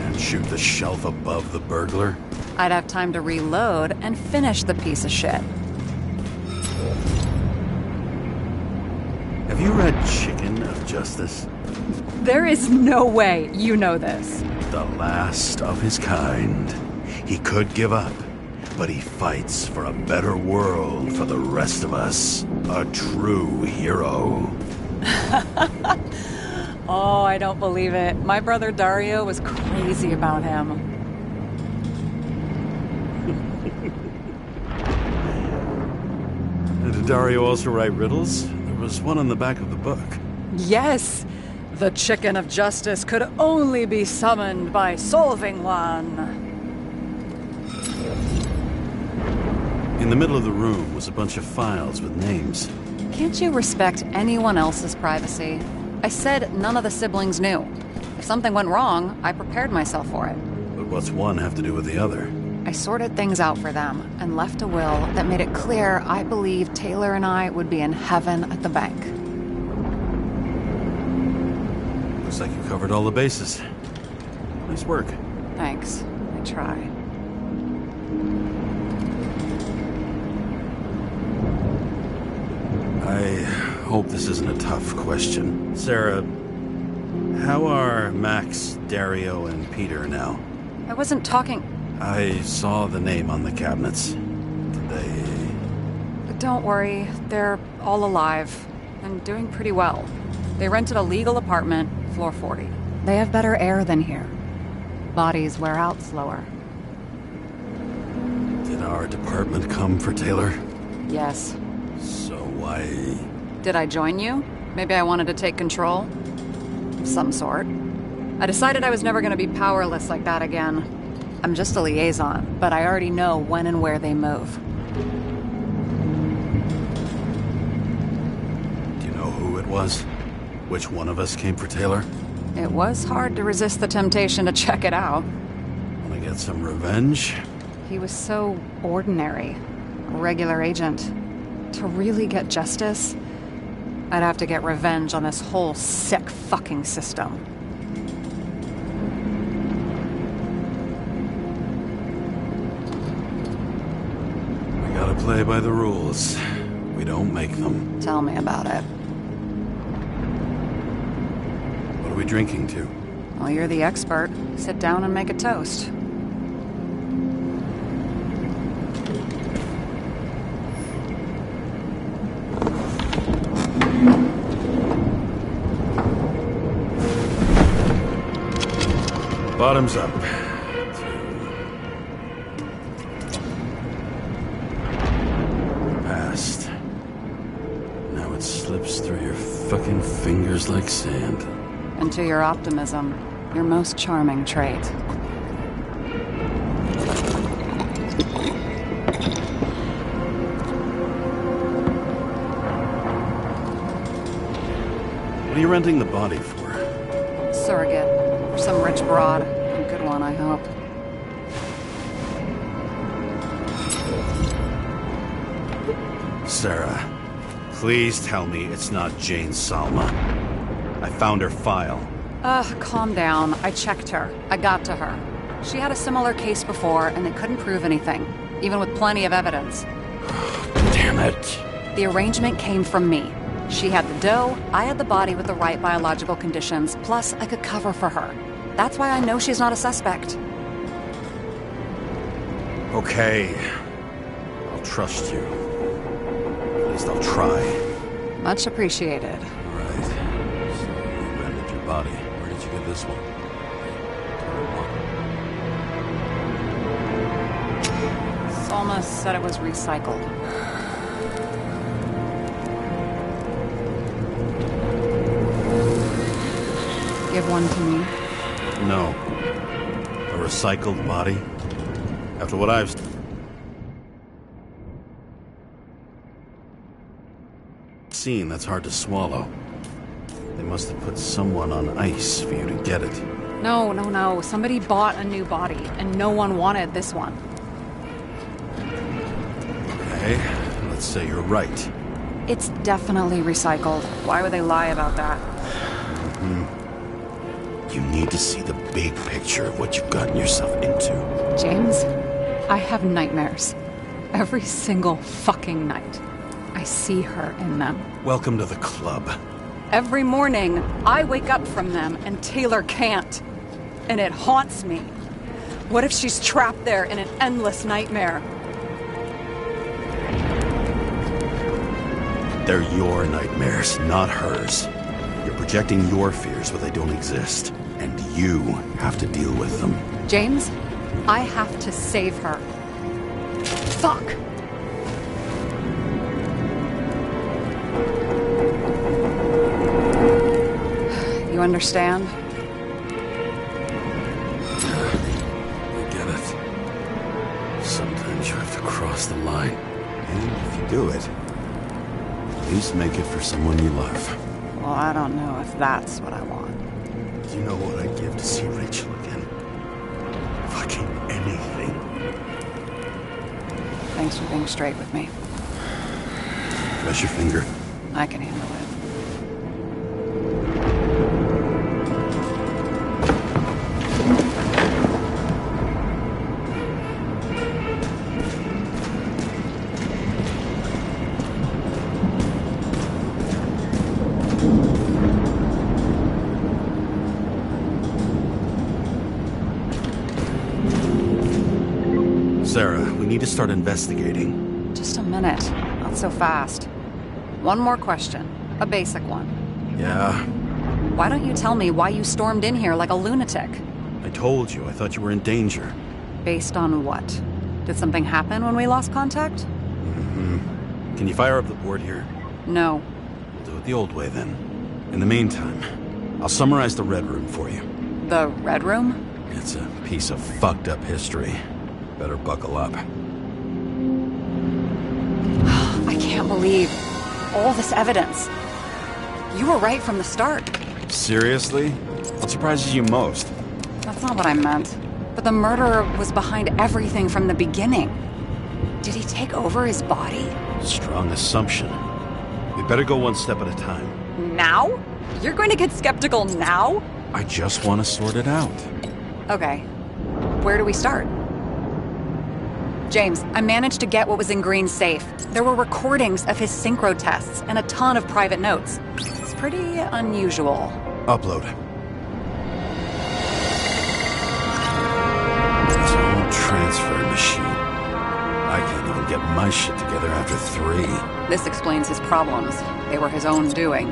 [SPEAKER 2] And shoot the shelf above the burglar?
[SPEAKER 1] I'd have time to reload and finish the piece of shit.
[SPEAKER 2] Have you read Chicken of Justice?
[SPEAKER 1] There is no way you know this.
[SPEAKER 2] The last of his kind. He could give up, but he fights for a better world for the rest of us. A true hero.
[SPEAKER 1] Oh, I don't believe it. My brother Dario was crazy about him.
[SPEAKER 2] Did Dario also write riddles? There was one on the back of the book.
[SPEAKER 1] Yes! The Chicken of Justice could only be summoned by solving one.
[SPEAKER 2] In the middle of the room was a bunch of files with names.
[SPEAKER 1] Can't you respect anyone else's privacy? I said none of the siblings knew. If something went wrong, I prepared myself for it.
[SPEAKER 2] But what's one have to do with the other?
[SPEAKER 1] I sorted things out for them and left a will that made it clear I believed Taylor and I would be in heaven at the bank.
[SPEAKER 2] Looks like you covered all the bases. Nice work.
[SPEAKER 1] Thanks. I try.
[SPEAKER 2] I hope this isn't a tough question. Sarah, how are Max, Dario, and Peter now?
[SPEAKER 1] I wasn't talking...
[SPEAKER 2] I saw the name on the cabinets. Did they...
[SPEAKER 1] Don't worry, they're all alive and doing pretty well. They rented a legal apartment, floor 40. They have better air than here. Bodies wear out slower.
[SPEAKER 2] Did our department come for Taylor?
[SPEAKER 1] Yes.
[SPEAKER 2] So why...
[SPEAKER 1] Did I join you? Maybe I wanted to take control? Of some sort. I decided I was never going to be powerless like that again. I'm just a liaison, but I already know when and where they move.
[SPEAKER 2] Do you know who it was? Which one of us came for Taylor?
[SPEAKER 1] It was hard to resist the temptation to check it out.
[SPEAKER 2] Want to get some revenge?
[SPEAKER 1] He was so ordinary. A regular agent. To really get justice, I'd have to get revenge on this whole sick fucking system.
[SPEAKER 2] We gotta play by the rules. We don't make them.
[SPEAKER 1] Tell me about it.
[SPEAKER 2] What are we drinking to?
[SPEAKER 1] Well, you're the expert. Sit down and make a toast.
[SPEAKER 2] Bottoms up. Past. Now it slips through your fucking fingers like sand.
[SPEAKER 1] And to your optimism, your most charming trait.
[SPEAKER 2] What are you renting the body for?
[SPEAKER 1] Surrogate. For some rich broad. A good one, I hope.
[SPEAKER 2] Sarah, please tell me it's not Jane Salma. I found her file.
[SPEAKER 1] Calm down. I checked her. I got to her. She had a similar case before, and they couldn't prove anything, even with plenty of evidence.
[SPEAKER 2] Damn it.
[SPEAKER 1] The arrangement came from me. She had the dough, I had the body with the right biological conditions, plus I could cover for her. That's why I know she's not a suspect.
[SPEAKER 2] Okay. I'll trust you. At least I'll try.
[SPEAKER 1] Much appreciated.
[SPEAKER 2] All right. So you rented your body. Where did you get this one?
[SPEAKER 1] Salma said it was recycled. Give one to me.
[SPEAKER 2] No. A recycled body? After what I've seen, that's hard to swallow. They must have put someone on ice for you to get it.
[SPEAKER 1] No. Somebody bought a new body, and no one wanted this one.
[SPEAKER 2] Okay, let's say you're right.
[SPEAKER 1] It's definitely recycled. Why would they lie about that?
[SPEAKER 2] You need to see the big picture of what you've gotten yourself into.
[SPEAKER 1] James, I have nightmares. Every single fucking night. I see her in them.
[SPEAKER 2] Welcome to the club.
[SPEAKER 1] Every morning, I wake up from them and Taylor can't. And it haunts me. What if she's trapped there in an endless nightmare?
[SPEAKER 2] They're your nightmares, not hers. You're projecting your fears where they don't exist. And you have to deal with them.
[SPEAKER 1] James, I have to save her. Fuck! You understand?
[SPEAKER 2] I get it. Sometimes you have to cross the line. And if you do it, at least make it for someone you love.
[SPEAKER 1] Well, I don't know if that's what I want.
[SPEAKER 2] You know what I'd give to see Rachel again? Fucking anything.
[SPEAKER 1] Thanks for being straight with me.
[SPEAKER 2] Press your finger.
[SPEAKER 1] I can handle it.
[SPEAKER 2] Sarah, we need to start investigating.
[SPEAKER 1] Just a minute. Not so fast. One more question. A basic one.
[SPEAKER 2] Yeah,
[SPEAKER 1] Why don't you tell me why you stormed in here like a lunatic?
[SPEAKER 2] I told you. I thought you were in danger.
[SPEAKER 1] Based on what? Did something happen when we lost contact?
[SPEAKER 2] Can you fire up the board here?
[SPEAKER 1] No.
[SPEAKER 2] We'll do it the old way then. In the meantime, I'll summarize the Red Room for you.
[SPEAKER 1] The Red Room?
[SPEAKER 2] It's a piece of fucked up history. Better buckle up.
[SPEAKER 1] I can't believe all this evidence. You were right from the start.
[SPEAKER 2] Seriously? What surprises you most?
[SPEAKER 1] That's not what I meant. But the murderer was behind everything from the beginning. Did he take over his body?
[SPEAKER 2] Strong assumption. We better go one step at a time.
[SPEAKER 1] Now? You're going to get skeptical now?
[SPEAKER 2] I just want to sort it out.
[SPEAKER 1] Okay. Where do we start? James, I managed to get what was in Green's safe. There were recordings of his synchro tests and a ton of private notes. It's pretty unusual.
[SPEAKER 2] Upload. His own transfer machine. I can't even get my shit together after 3.
[SPEAKER 1] This explains his problems. They were his own doing.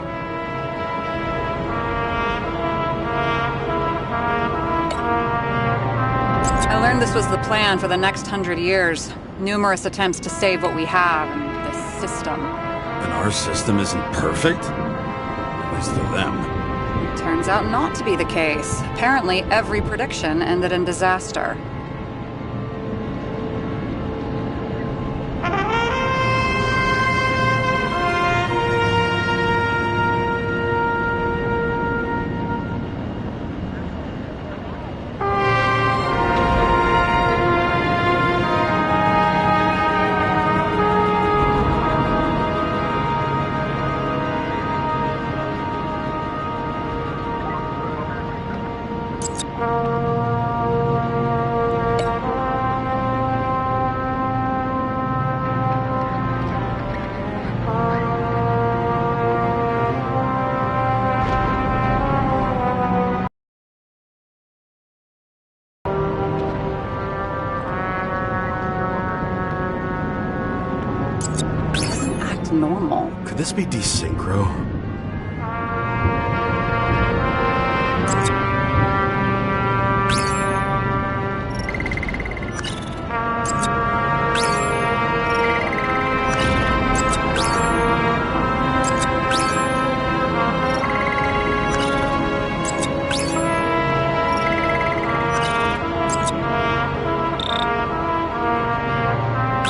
[SPEAKER 1] I learned this was the plan for the next 100 years. Numerous attempts to save what we have in this system.
[SPEAKER 2] And our system isn't perfect? At least to them.
[SPEAKER 1] It turns out not to be the case. Apparently, every prediction ended in disaster. Normal.
[SPEAKER 2] Could this be desynchro?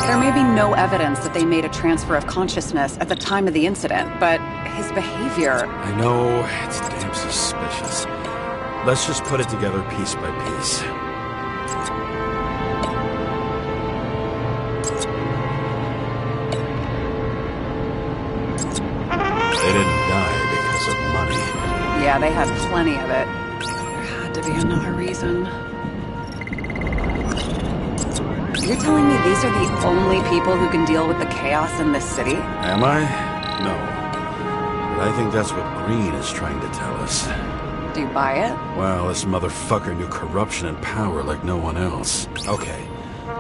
[SPEAKER 1] There may be no evidence that they made a transfer of consciousness at the time of the incident, but his behavior...
[SPEAKER 2] I know, it's damn suspicious. Let's just put it together piece by piece.
[SPEAKER 1] Yeah, they had plenty of it. There had to be another reason. You're telling me these are the only people who can deal with the chaos in this city?
[SPEAKER 2] Am I? No. But I think that's what Green is trying to tell us.
[SPEAKER 1] Do you buy it?
[SPEAKER 2] Well, this motherfucker knew corruption and power like no one else. Okay,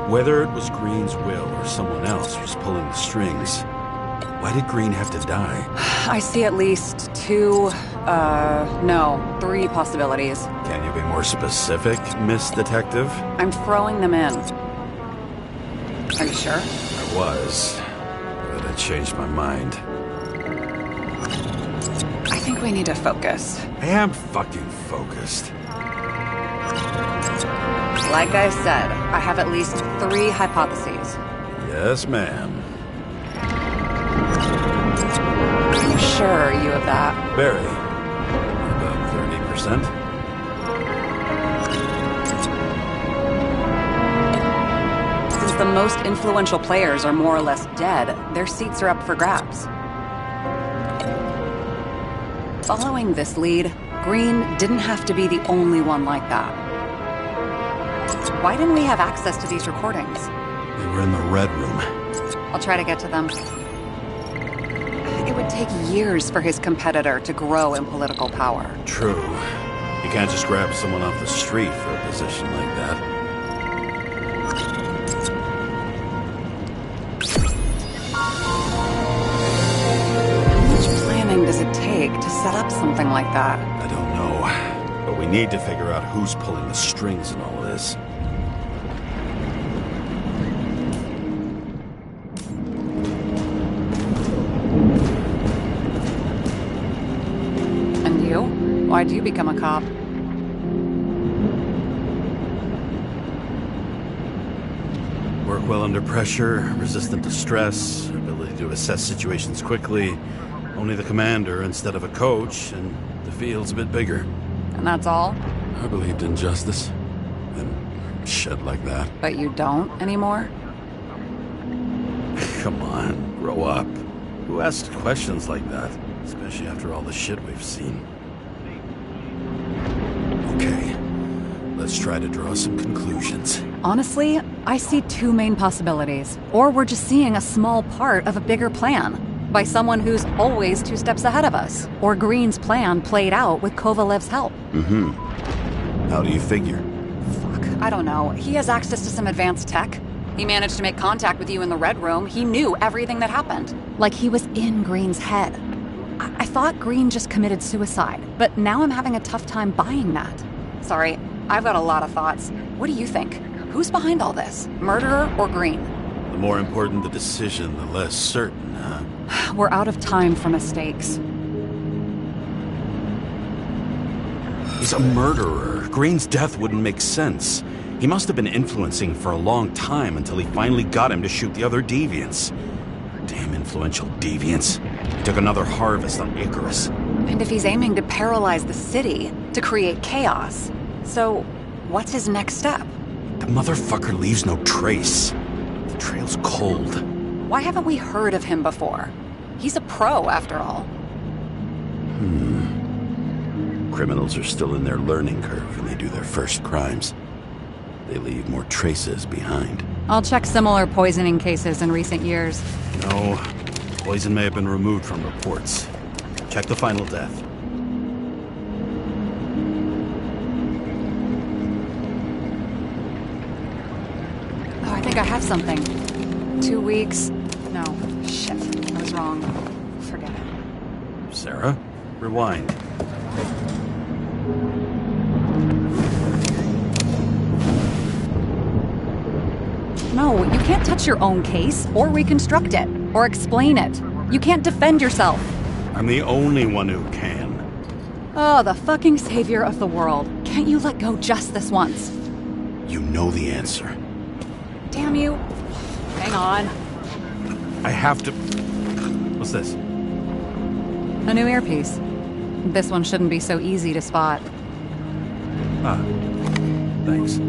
[SPEAKER 2] whether it was Green's will or someone else was pulling the strings, why did Green have to die?
[SPEAKER 1] I see at least three possibilities.
[SPEAKER 2] Can you be more specific, Miss Detective?
[SPEAKER 1] I'm throwing them in. Are you sure?
[SPEAKER 2] I was, but I changed my mind.
[SPEAKER 1] I think we need to focus.
[SPEAKER 2] I am fucking focused.
[SPEAKER 1] Like I said, I have at least 3 hypotheses.
[SPEAKER 2] Yes, ma'am.
[SPEAKER 1] I'm sure you have that.
[SPEAKER 2] Barry, about 30%.
[SPEAKER 1] Since the most influential players are more or less dead, their seats are up for grabs. Following this lead, Green didn't have to be the only one like that. Why didn't we have access to these recordings?
[SPEAKER 2] They were in the Red Room.
[SPEAKER 1] I'll try to get to them. It would take years for his competitor to grow in political power.
[SPEAKER 2] True. You can't just grab someone off the street for a position like that.
[SPEAKER 1] How much planning does it take to set up something like that?
[SPEAKER 2] I don't know. But we need to figure out who's pulling the strings in all this.
[SPEAKER 1] And you? Why'd you become a cop?
[SPEAKER 2] Work well under pressure, resistant to stress, ability to assess situations quickly. Only the commander instead of a coach, and the field's a bit bigger.
[SPEAKER 1] And that's all?
[SPEAKER 2] I believed in justice. And shit like that.
[SPEAKER 1] But you don't anymore?
[SPEAKER 2] Come on, grow up. Who asks questions like that? Especially after all the shit we've seen. Okay, let's try to draw some conclusions.
[SPEAKER 1] Honestly, I see 2 main possibilities. Or we're just seeing a small part of a bigger plan. By someone who's always 2 steps ahead of us. Or Green's plan played out with Kovalev's help.
[SPEAKER 2] How do you figure?
[SPEAKER 1] Fuck, I don't know. He has access to some advanced tech. He managed to make contact with you in the Red Room. He knew everything that happened. Like he was in Green's head. I thought Green just committed suicide, but now I'm having a tough time buying that. Sorry, I've got a lot of thoughts. What do you think? Who's behind all this? Murderer or Green?
[SPEAKER 2] The more important the decision, the less certain, huh?
[SPEAKER 1] We're out of time for mistakes.
[SPEAKER 2] He's a murderer. Green's death wouldn't make sense. He must have been influencing for a long time until he finally got him to shoot the other deviants. Damn influential deviants. He took another harvest on Icarus.
[SPEAKER 1] And if he's aiming to paralyze the city, to create chaos, so what's his next step?
[SPEAKER 2] The motherfucker leaves no trace. The trail's cold.
[SPEAKER 1] Why haven't we heard of him before? He's a pro, after all.
[SPEAKER 2] Criminals are still in their learning curve when they do their first crimes. They leave more traces behind.
[SPEAKER 1] I'll check similar poisoning cases in recent years.
[SPEAKER 2] No, poison may have been removed from reports. Check the final death.
[SPEAKER 1] Oh, I think I have something. 2 weeks. No, shit. I was wrong. Forget it.
[SPEAKER 2] Sarah, rewind.
[SPEAKER 1] No, you can't touch your own case, or reconstruct it, or explain it. You can't defend yourself.
[SPEAKER 2] I'm the only one who can.
[SPEAKER 1] Oh, the fucking savior of the world. Can't you let go just this once?
[SPEAKER 2] You know the answer.
[SPEAKER 1] Damn you. Hang on.
[SPEAKER 2] I have to... What's this?
[SPEAKER 1] A new earpiece. This one shouldn't be so easy to spot.
[SPEAKER 2] Ah, thanks.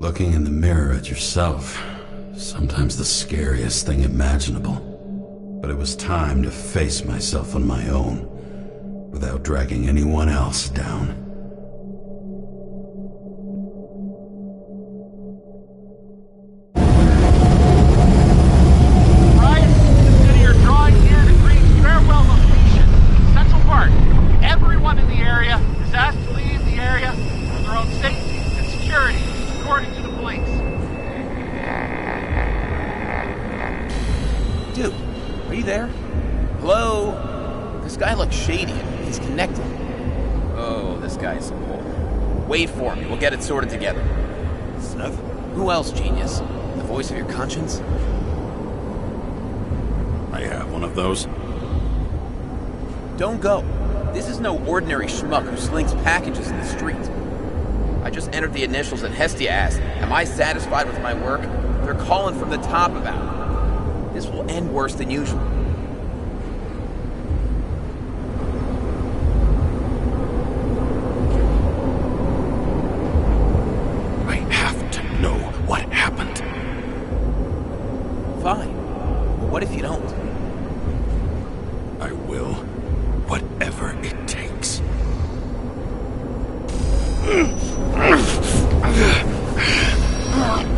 [SPEAKER 2] Looking in the mirror at yourself, sometimes the scariest thing imaginable. But it was time to face myself on my own, without dragging anyone else down.
[SPEAKER 8] Wait for me. We'll get it sorted together.
[SPEAKER 5] Seth?
[SPEAKER 8] Who else, genius? The voice of your conscience?
[SPEAKER 2] I have one of those.
[SPEAKER 8] Don't go. This is no ordinary schmuck who slings packages in the street. I just entered the initials and Hestia asked, am I satisfied with my work? They're calling from the top about it. This will end worse than usual.
[SPEAKER 4] Fine. But what if you don't?
[SPEAKER 2] I will. Whatever it takes.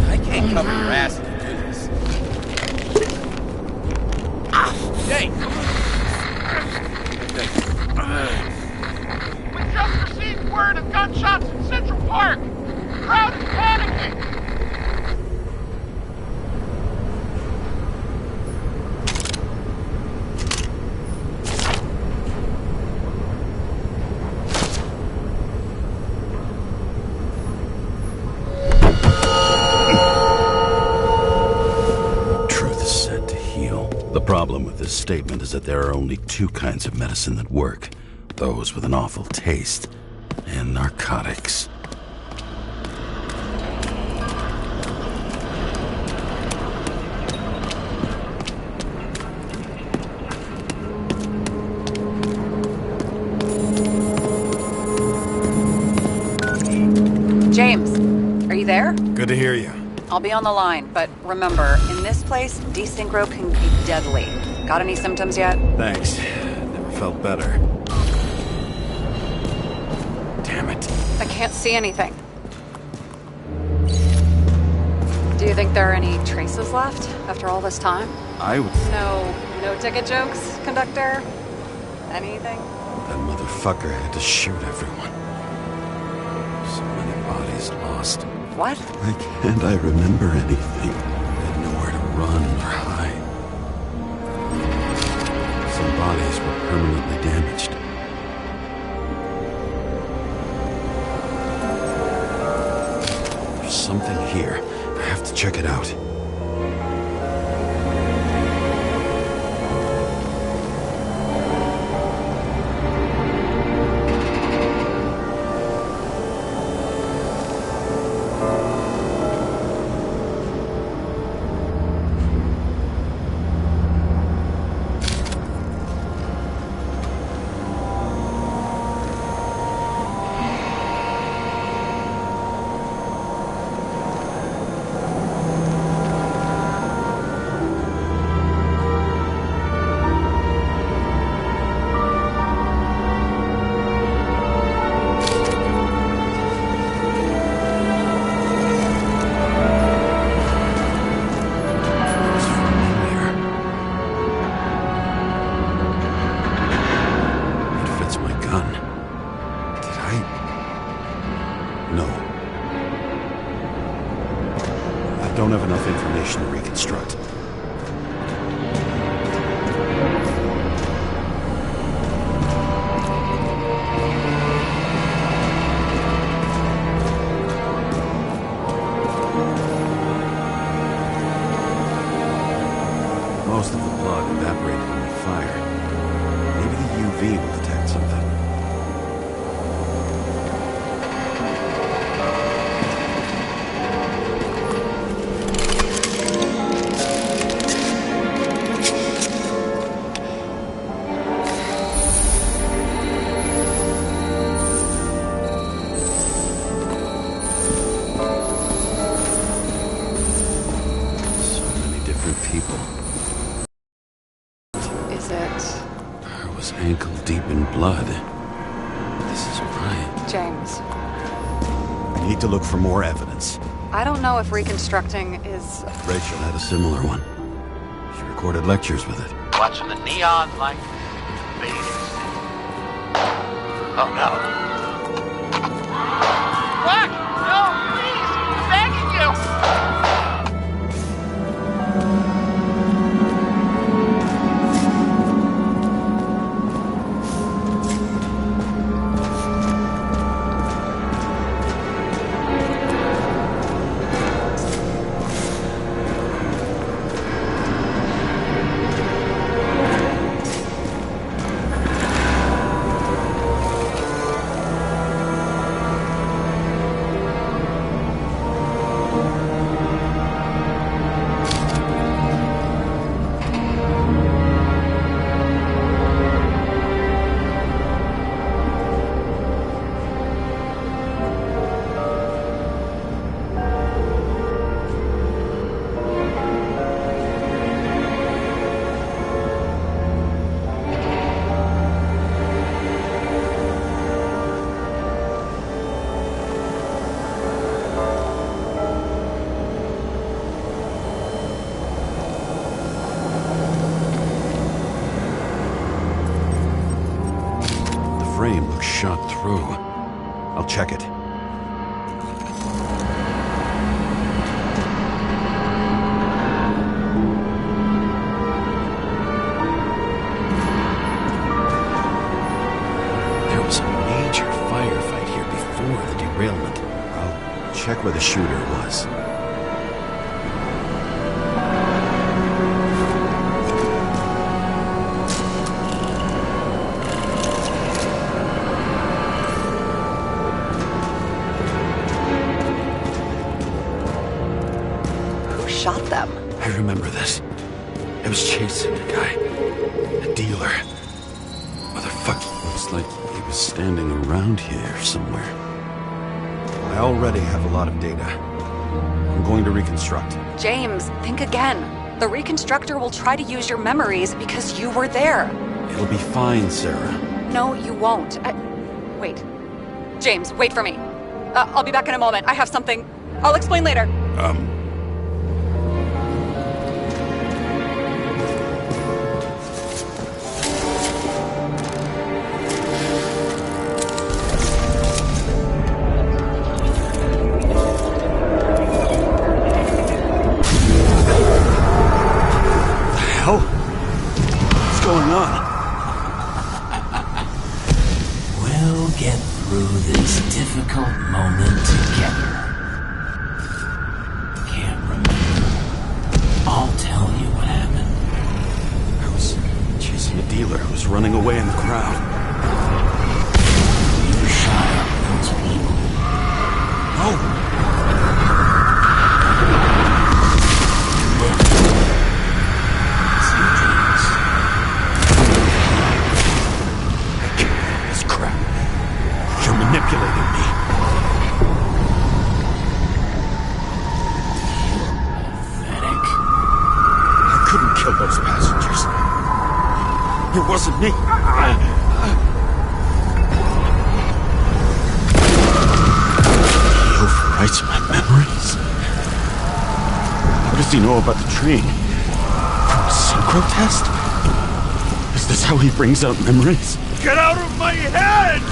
[SPEAKER 8] I can't cover your ass if you do this. Jake!
[SPEAKER 9] We just received word of gunshots in Central Park! The crowd is panicking!
[SPEAKER 2] The problem with this statement is that there are only two kinds of medicine that work. Those with an awful taste, and narcotics.
[SPEAKER 1] James, are you there?
[SPEAKER 5] Good to hear you.
[SPEAKER 1] I'll be on the line, but remember, in this place, desynchro can be deadly. Got any symptoms yet?
[SPEAKER 5] Thanks. Never felt better. Damn it.
[SPEAKER 1] I can't see anything. Do you think there are any traces left after all this time? No ticket jokes, conductor? Anything?
[SPEAKER 2] That motherfucker had to shoot everyone. So many bodies lost.
[SPEAKER 1] What?
[SPEAKER 2] Why can't I remember anything? I had nowhere to run or hide. Some bodies were permanently damaged. There's something here. I have to check it out. Don't have enough information to reconstruct. Most of the blood evaporated in the fire. Maybe the UV will detect something.
[SPEAKER 1] is it?
[SPEAKER 2] I was ankle deep in blood. This is right.
[SPEAKER 1] James,
[SPEAKER 2] I need to look for more evidence.
[SPEAKER 1] I don't know if reconstructing is...
[SPEAKER 2] Rachel had a similar one. She recorded lectures with it.
[SPEAKER 6] Watching the neon light fade. Oh no.
[SPEAKER 9] Quack! No, please! I'm begging you!
[SPEAKER 2] Frame looks shot through. I'll check it. There was a major firefight here before the derailment. I'll check where the shooter was.
[SPEAKER 1] Shot them.
[SPEAKER 2] I remember this. I was chasing a guy. A dealer. Motherfucker. Looks like he was standing around here somewhere. I already have a lot of data. I'm going to reconstruct.
[SPEAKER 1] James, think again. The reconstructor will try to use your memories because you were there.
[SPEAKER 2] It'll be fine, Sarah.
[SPEAKER 1] No, you won't. Wait. James, wait for me. I'll be back in a moment. I have something. I'll explain later.
[SPEAKER 2] What's going on?
[SPEAKER 4] We'll get through this difficult moment together. Can't remember. I'll tell you what happened.
[SPEAKER 2] I was chasing a dealer who was running away in the crowd.
[SPEAKER 4] You shot up those people.
[SPEAKER 2] No! Manipulating me.
[SPEAKER 4] Pathetic.
[SPEAKER 2] I couldn't kill those passengers. It wasn't me. He overwrites my memories. What does he know about the train? From a synchro test? Is this how he brings out memories?
[SPEAKER 5] Get out of my head!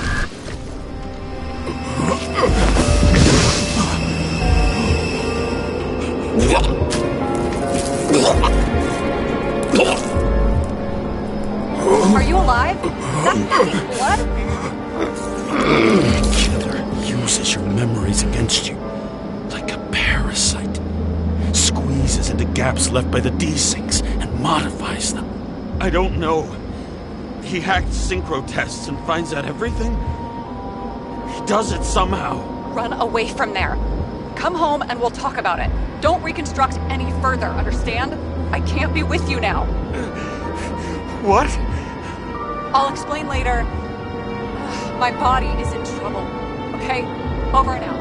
[SPEAKER 1] Are you alive? Is that blood?
[SPEAKER 2] Killer uses your memories against you like a parasite. Squeezes into gaps left by the desyncs and modifies them.
[SPEAKER 5] I don't know. He hacked synchro tests and finds out everything? He does it somehow.
[SPEAKER 1] Run away from there. Come home and we'll talk about it. Don't reconstruct any further, understand? I can't be with you now.
[SPEAKER 5] What?
[SPEAKER 1] I'll explain later. My body is in trouble. Okay? Over and out.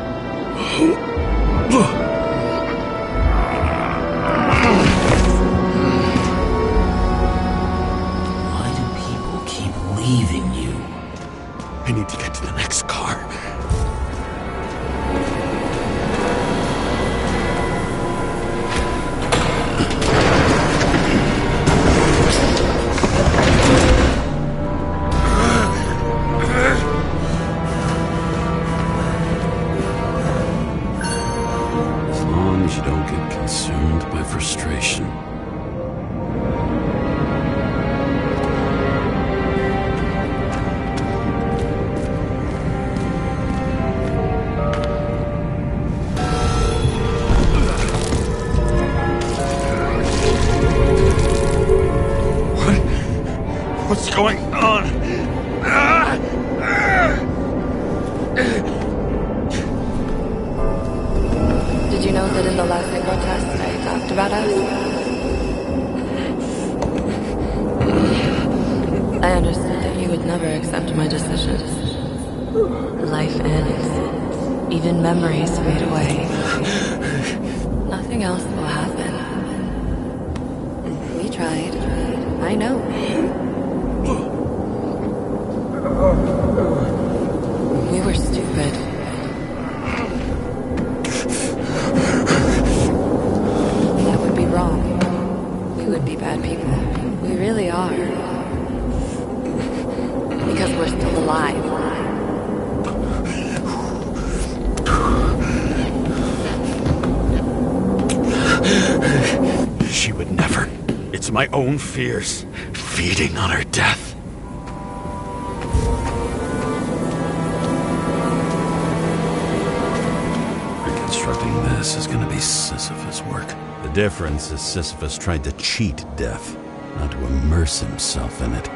[SPEAKER 4] leaving you.
[SPEAKER 5] I need to get to the next car.
[SPEAKER 2] As long as you don't get consumed by frustration.
[SPEAKER 5] What's going on?
[SPEAKER 3] Did you know that in the last synchro test I talked about us? I understood that you would never accept my decisions. Life ends. Even memories fade away. Nothing else will happen. We tried. I know. We were stupid. That would be wrong. We would be bad people. We really are. Because we're still alive.
[SPEAKER 5] She would never. It's my own fears, feeding on her death.
[SPEAKER 2] Reconstructing this is gonna be Sisyphus work. The difference is Sisyphus tried to cheat death, not to immerse himself in it.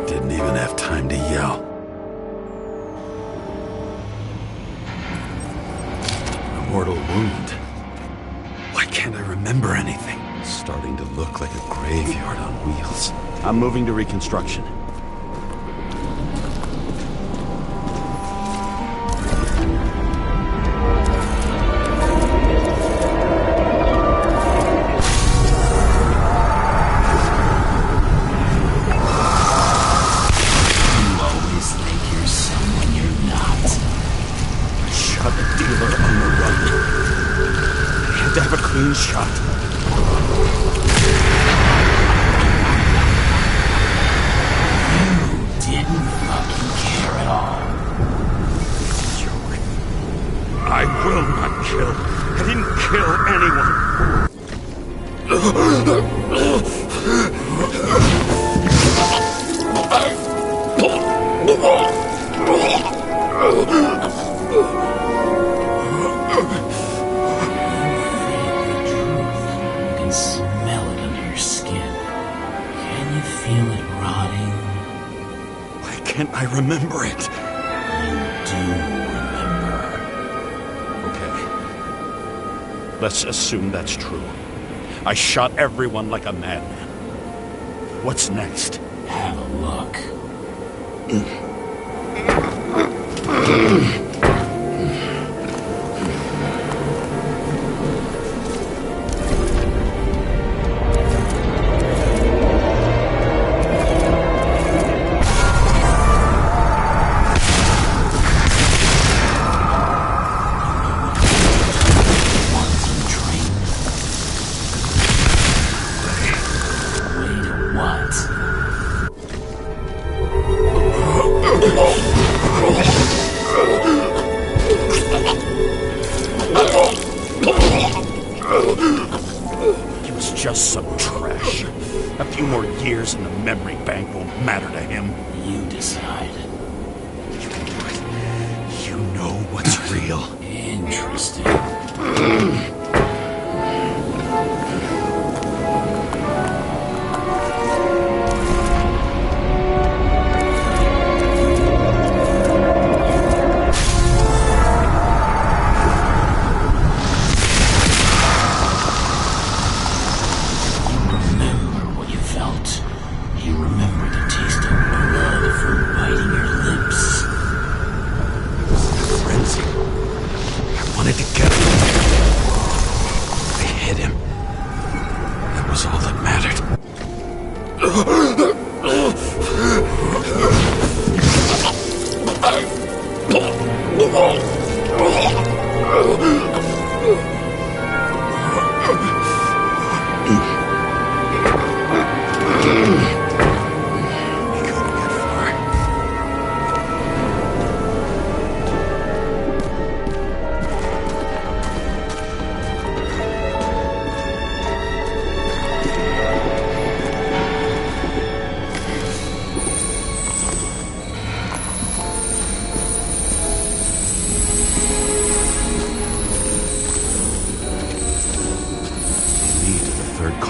[SPEAKER 2] Didn't even have time to yell. A mortal wound. Why can't I remember anything? It's starting to look like a graveyard on wheels. I'm moving to reconstruction.
[SPEAKER 5] To have a clean shot.
[SPEAKER 4] You didn't fucking care at all.
[SPEAKER 5] Joke. I will not kill. I didn't kill anyone.
[SPEAKER 4] Smell it under your skin. Can you feel it rotting?
[SPEAKER 5] Why can't I remember it?
[SPEAKER 4] You do remember.
[SPEAKER 5] Okay. Let's assume that's true. I shot everyone like a madman. What's next?
[SPEAKER 4] Have a look.
[SPEAKER 5] He was just some trash. A few more years in the memory bank won't matter to him.
[SPEAKER 4] You decide.
[SPEAKER 5] You know what's real.
[SPEAKER 4] Interesting.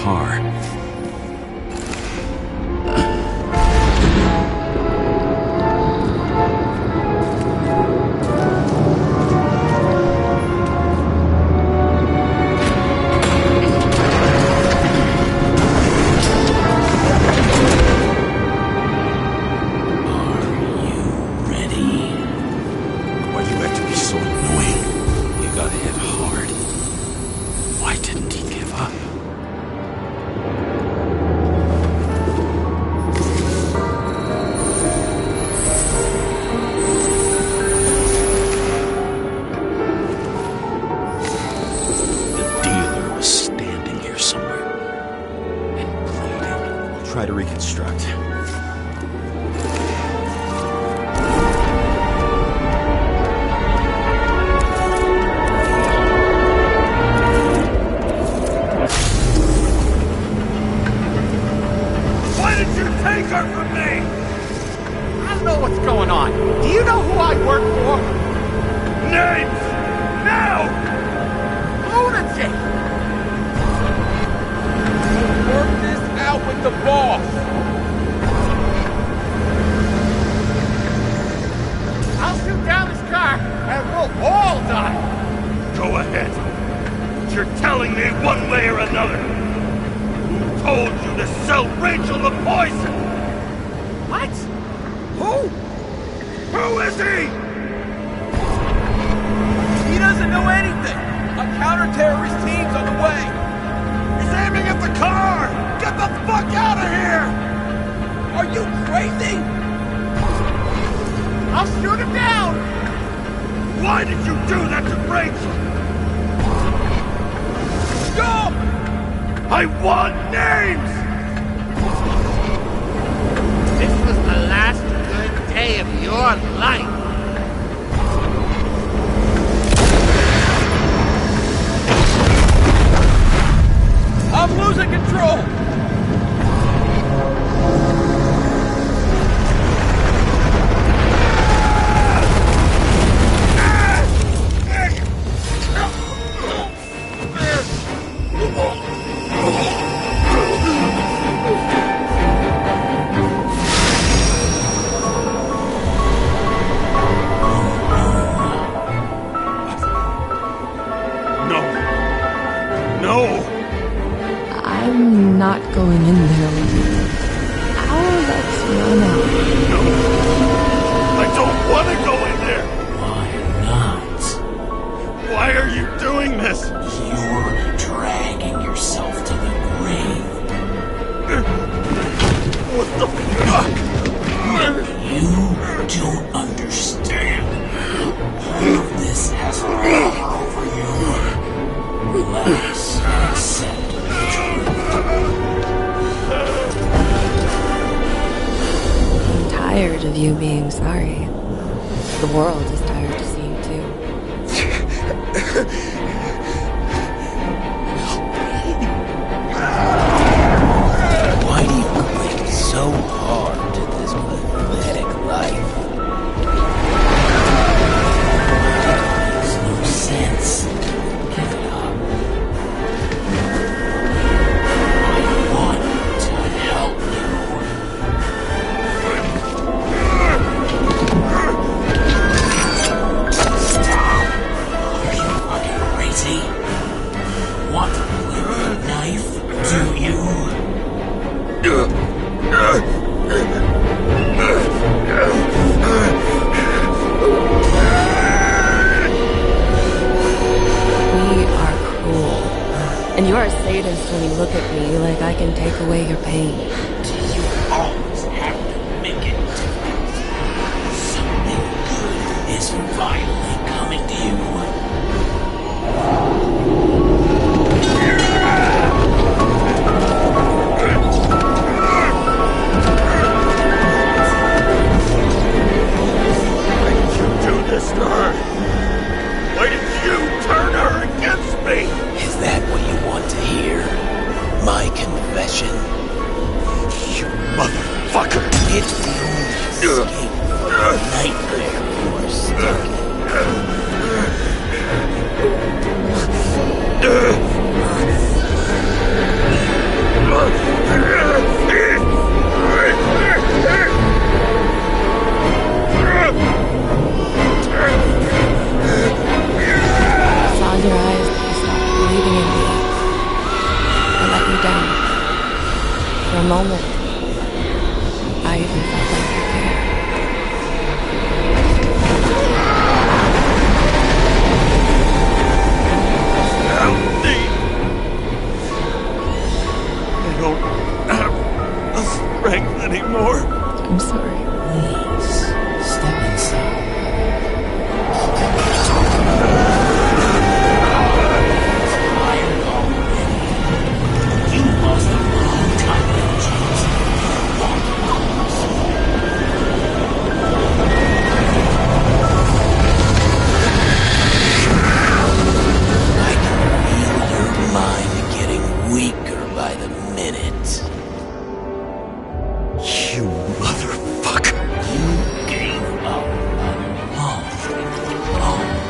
[SPEAKER 2] car.
[SPEAKER 5] Try to reconstruct.
[SPEAKER 9] Why did you take her from me? I don't know what's going on. Do you know who I work for? Names! Now! Lunatic!
[SPEAKER 8] Work this out with the boss!
[SPEAKER 9] I'll shoot down his car and we'll all die! Go ahead. But you're telling me one way or another. Who told you to sell Rachel the poison? What? Who? Who is he?
[SPEAKER 8] He doesn't know anything! A counter-terrorist team's on the way!
[SPEAKER 9] He's aiming at the car! Get the fuck out of here!
[SPEAKER 8] Are you crazy?
[SPEAKER 9] I'll shoot him down! Why did you do that to Rachel?
[SPEAKER 8] Stop!
[SPEAKER 9] I want names! This was the last good day of your life.
[SPEAKER 8] I'm losing control!
[SPEAKER 3] I'm not going in there with you. Let's run out.
[SPEAKER 9] No! I don't want to go in there!
[SPEAKER 4] Why not?
[SPEAKER 9] Why are you doing this?
[SPEAKER 4] You're dragging yourself to the grave.
[SPEAKER 9] What the fuck?
[SPEAKER 4] You don't understand. All of this has fallen over you. Relax and accept the truth.
[SPEAKER 3] I'm tired of you being sorry. The world is tired to see you too.
[SPEAKER 4] Why do you cling so hard to this pathetic life? It makes no sense. Give it up. I want to help Stop! Are you fucking crazy? Want to play with a knife, do you?
[SPEAKER 3] We are cruel. And you're a sadist when you look at me like I can take away your pain.
[SPEAKER 4] Do you always have to make it different? Something good is finally coming to you.
[SPEAKER 9] Why did you do this to her? Why did you turn her against me?
[SPEAKER 4] Is that what you want to hear? My confession?
[SPEAKER 9] You motherfucker!
[SPEAKER 4] It's the only escape from the nightmare you are stuck in.
[SPEAKER 3] moment, I even felt like you cared.
[SPEAKER 9] Help me! I don't have the strength anymore.
[SPEAKER 3] I'm sorry.
[SPEAKER 4] Please, step inside. Tired already. You lost a long time ago, James. I can feel your mind getting weaker by the minute.
[SPEAKER 2] You motherfucker.
[SPEAKER 4] You gave up a long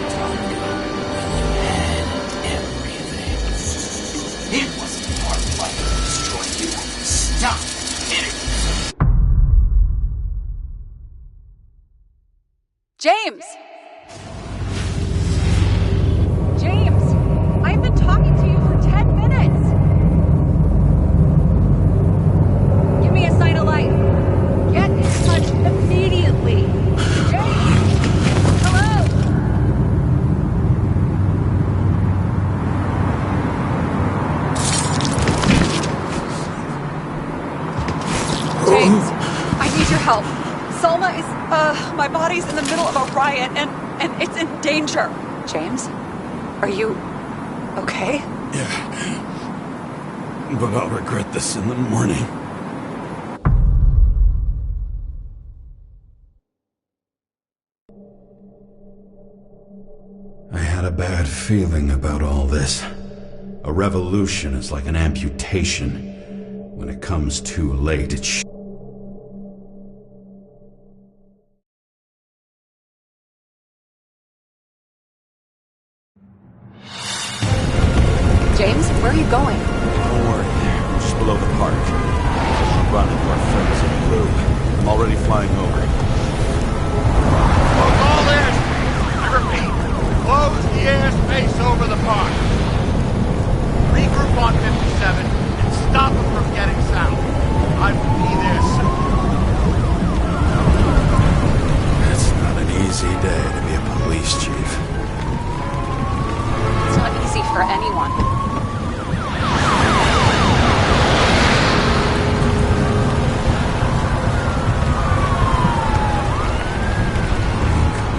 [SPEAKER 4] time ago when you had everything. It wasn't our fight to destroy you. Stop hitting.
[SPEAKER 1] James! James! I've been talking to you for 10 minutes! Give me a sign of life. Get in touch immediately. James! Hello? James, I need your help. Salma is, my body's in the middle of a riot and it's in danger. James? Are you okay?
[SPEAKER 2] Yeah. But I'll regret this in the morning. I had a bad feeling about all this. A revolution is like an amputation. When it comes too late, it's
[SPEAKER 1] James, where are you going?
[SPEAKER 5] Don't worry. We're just below the park. We'll run into our friends in blue. I'm already flying over.
[SPEAKER 9] Close all airspace. I repeat, close the airspace over the park. Regroup on 57 and stop them from getting south. I will be there soon.
[SPEAKER 2] It's not an easy day to be a police chief.
[SPEAKER 1] It's not easy for anyone.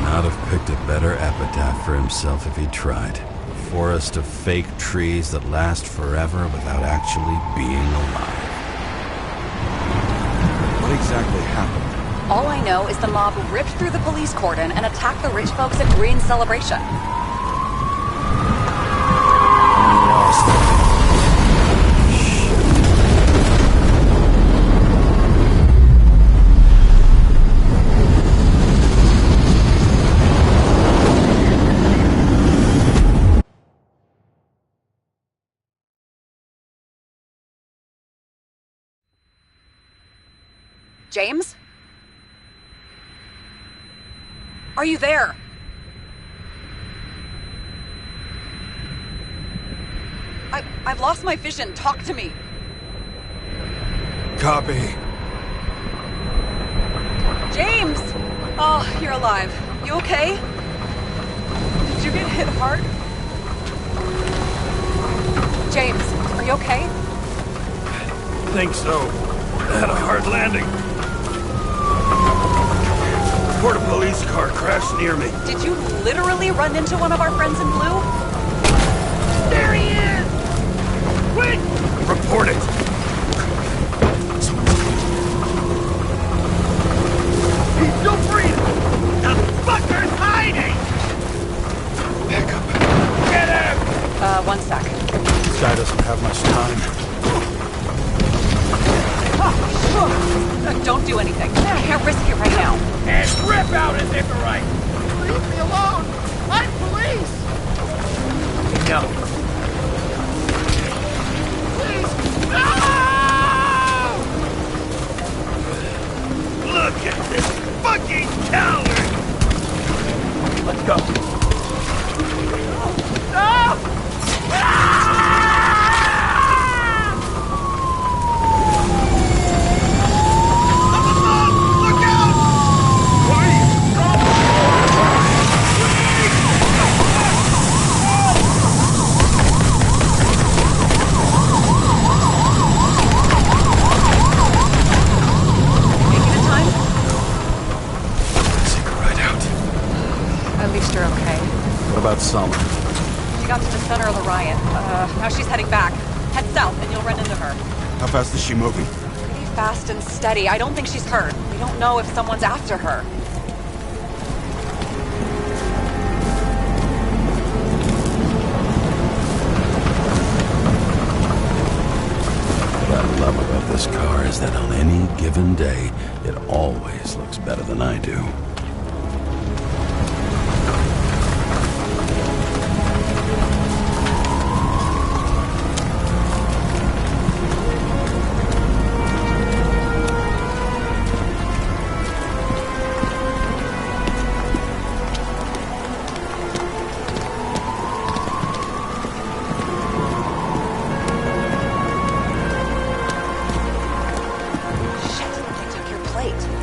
[SPEAKER 2] Not have picked a better epitaph for himself if he tried. A forest of fake trees that last forever without actually being alive.
[SPEAKER 5] What exactly happened?
[SPEAKER 1] All I know is the mob ripped through the police cordon and attacked the rich folks at Green Celebration. James? Are you there? I've lost my vision. Talk to me.
[SPEAKER 2] Copy.
[SPEAKER 1] James! Oh, you're alive. You okay? Did you get hit hard? James, are you okay?
[SPEAKER 9] I think so. I had a hard landing. Report a police car crashed near me.
[SPEAKER 1] Did you literally run into one of our friends in blue?
[SPEAKER 9] There he is! Quick! Report it! He's still breathing! The fucker's hiding!
[SPEAKER 2] Back up.
[SPEAKER 9] Get him!
[SPEAKER 1] One sec.
[SPEAKER 5] This guy doesn't have much time.
[SPEAKER 1] Don't do anything. I can't risk it right now.
[SPEAKER 9] And rip out his Icarite! Leave me alone! I'm police!
[SPEAKER 6] No.
[SPEAKER 9] Please! No! Look at this fucking coward!
[SPEAKER 6] Let's go.
[SPEAKER 9] No! Ah!
[SPEAKER 2] about Salma?
[SPEAKER 1] She got to the center of the riot. Now she's heading back. Head south and you'll run into her.
[SPEAKER 2] How fast is she moving?
[SPEAKER 1] Pretty fast and steady. I don't think she's hurt. We don't know if someone's after her.
[SPEAKER 2] What I love about this car is that on any given day, it always looks better than I do.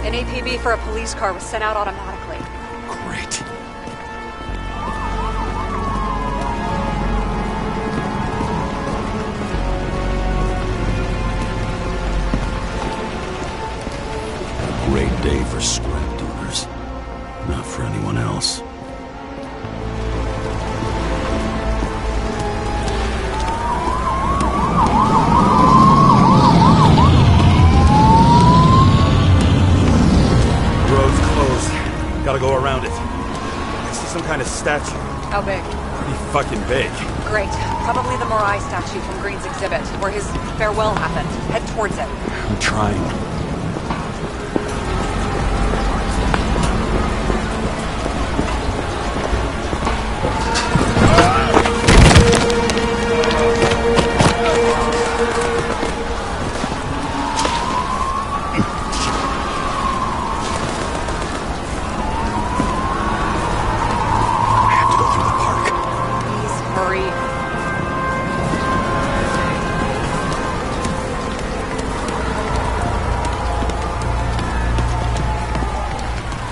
[SPEAKER 1] An APB for a police car was sent out automatically.
[SPEAKER 2] Great. A great day for scrap dealers. Not for anyone else.
[SPEAKER 5] Gotta go around it. I see some kind of statue.
[SPEAKER 1] How big?
[SPEAKER 5] Pretty fucking big.
[SPEAKER 1] Great. Probably the Morai statue from Green's exhibit, where his farewell happened. Head towards it.
[SPEAKER 2] I'm trying.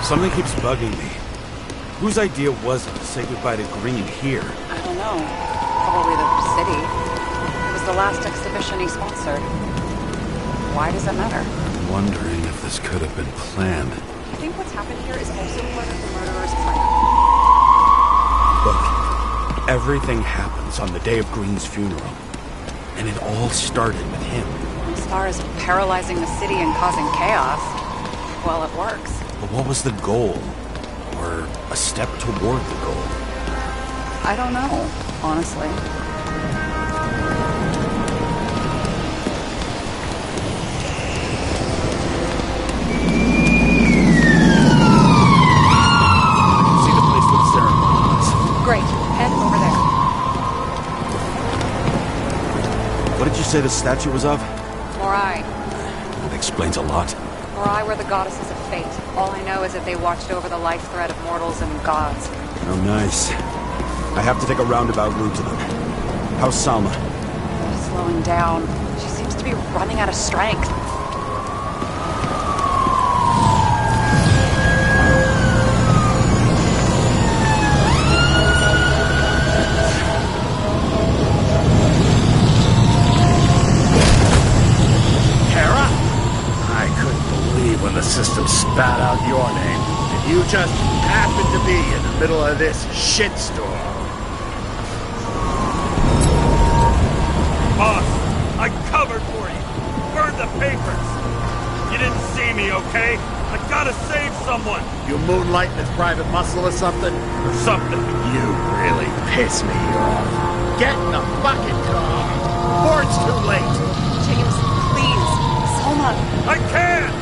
[SPEAKER 5] Something keeps bugging me. Whose idea was it to say goodbye to Green here?
[SPEAKER 1] I don't know. Probably the city. It was the last exhibition he sponsored. Why does it matter?
[SPEAKER 2] I'm wondering if this could have been planned.
[SPEAKER 1] I think what's happened here is also part of the murderer's plan.
[SPEAKER 5] Look, everything happens on the day of Green's funeral. And it all started with him.
[SPEAKER 1] As far as paralyzing the city and causing chaos, well, it works.
[SPEAKER 5] But what was the goal? Or a step toward the goal?
[SPEAKER 1] I don't know, honestly.
[SPEAKER 5] See the place where the ceremony was.
[SPEAKER 1] Great. Head over there.
[SPEAKER 5] What did you say the statue was of?
[SPEAKER 1] Morai.
[SPEAKER 5] That explains a lot.
[SPEAKER 1] Morai were the goddesses of fate. All I know is that they watched over the life thread of mortals and gods.
[SPEAKER 5] Oh, nice. I have to take a roundabout route to them. How's Salma?
[SPEAKER 1] Slowing down. She seems to be running out of strength.
[SPEAKER 9] When the system spat out your name, and you just happened to be in the middle of this shitstorm. Boss, I covered for you. Burned the papers. You didn't see me, okay? I gotta save someone. You moonlighting as private muscle or something? Or something. You really piss me off. Get in the fucking car. Before it's too late.
[SPEAKER 1] James, please. Salma.
[SPEAKER 9] I can't.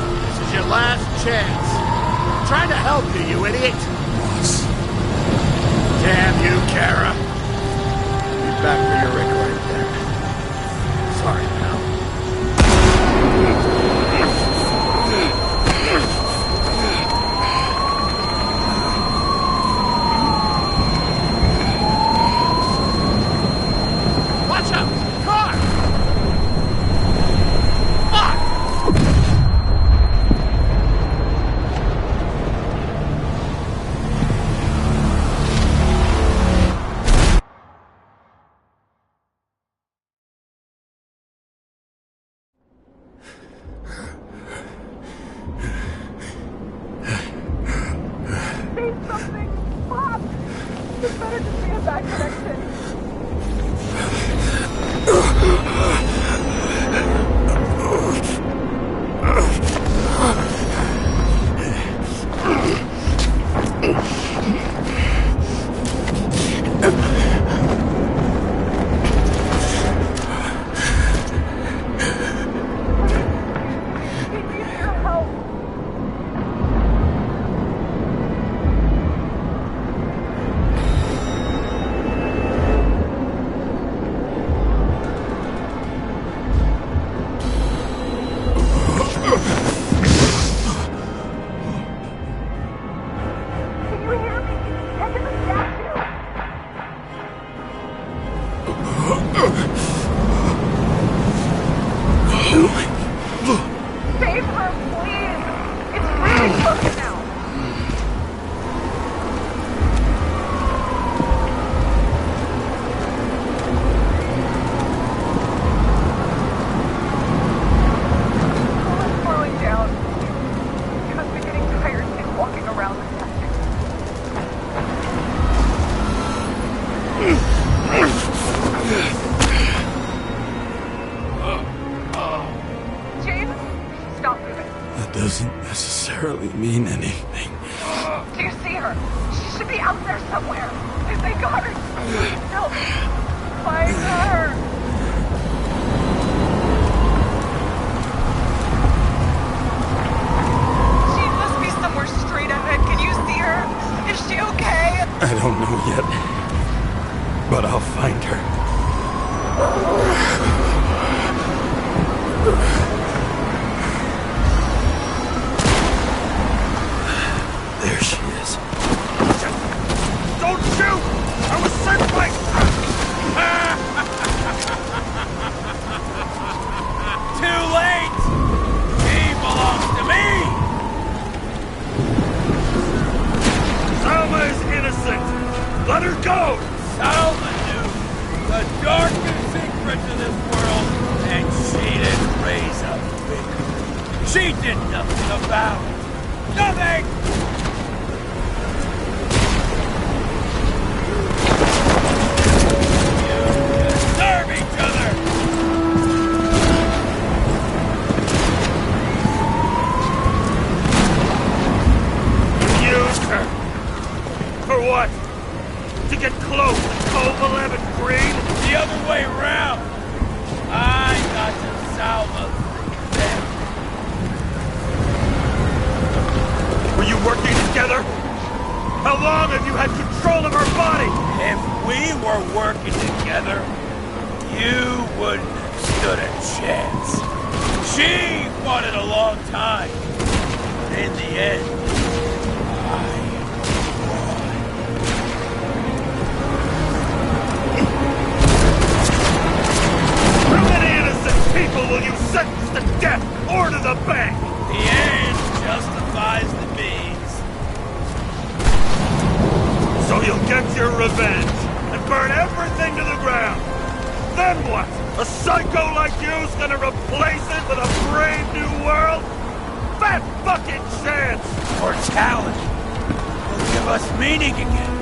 [SPEAKER 9] Your last chance. I'm trying to help you, you idiot.
[SPEAKER 2] Boss.
[SPEAKER 9] Damn you, Kara. Be back for your recording there. Sorry, pal. Watch out!
[SPEAKER 10] Save her, please! It's really close now! School is slowing down. I'm getting tired of walking around this sector. James, stop moving.
[SPEAKER 2] That doesn't necessarily mean anything.
[SPEAKER 10] Do you see her? She should be out there somewhere. They got her. No. Find her. She must be somewhere straight ahead. Can you see her? Is she okay?
[SPEAKER 2] I don't know yet, but I'll find her. There she is.
[SPEAKER 9] Don't shoot! I was sent by...
[SPEAKER 6] Too late! He belongs to me!
[SPEAKER 9] Salma is innocent! Let her go!
[SPEAKER 6] Salma knew the darkest secret to this world, and she didn't raise a finger. She did nothing about it. Nothing! You deserve each other!
[SPEAKER 9] Used her! For what? To get close to Cove 11 Green?
[SPEAKER 6] The other way around! I got to Salma through them.
[SPEAKER 9] Were you working together? How long have you had control of her body?
[SPEAKER 6] If we were working together, you wouldn't have stood a chance. She wanted a long time. In the end, I won.
[SPEAKER 9] How many innocent people will you sentence to death or to the bank?
[SPEAKER 6] The end justifies the means.
[SPEAKER 9] So you'll get your revenge and burn everything to the ground. Then what? A psycho like you's gonna replace it with a brave new world? Fat fucking chance!
[SPEAKER 6] Mortality will give us meaning again.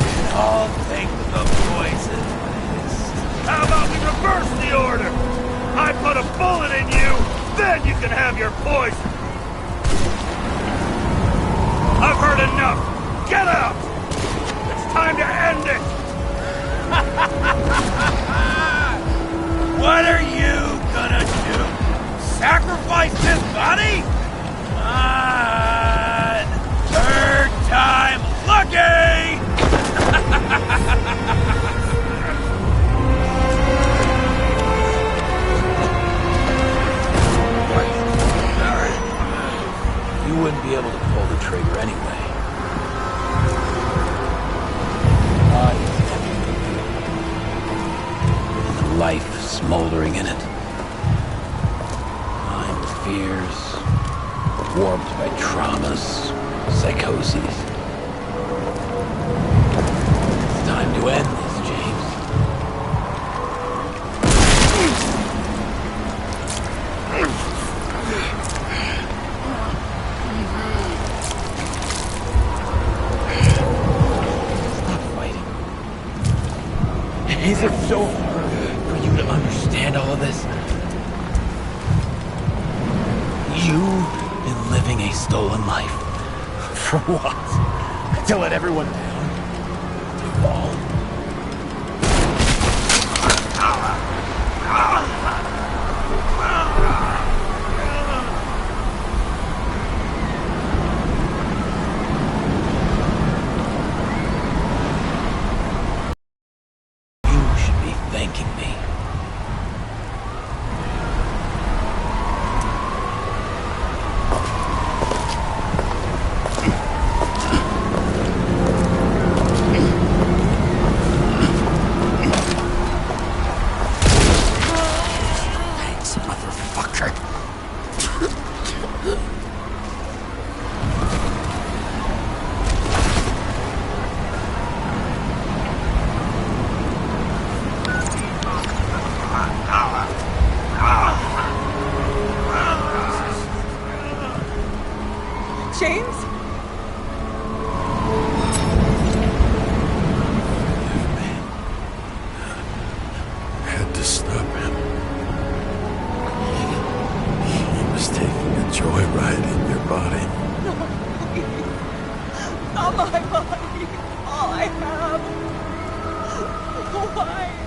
[SPEAKER 6] And I'll take the poison list.
[SPEAKER 9] How about we reverse the order? I put a bullet in you, then you can have your poison. I've heard enough. Get out! It's time to end it!
[SPEAKER 6] What are you gonna do? Sacrifice this body? On third time lucky! You wouldn't be able to pull the trigger anyway. And life smoldering in it. Blind fears, warped by traumas, psychoses. It's time to end this, James. Stop fighting. Is it so hard for you to understand all of this? You've been living a stolen life. For what? To let everyone down? To fall? You should be thanking me.
[SPEAKER 2] stop him. He was taking a joyride in your body.
[SPEAKER 10] Not my body. All I have. Why?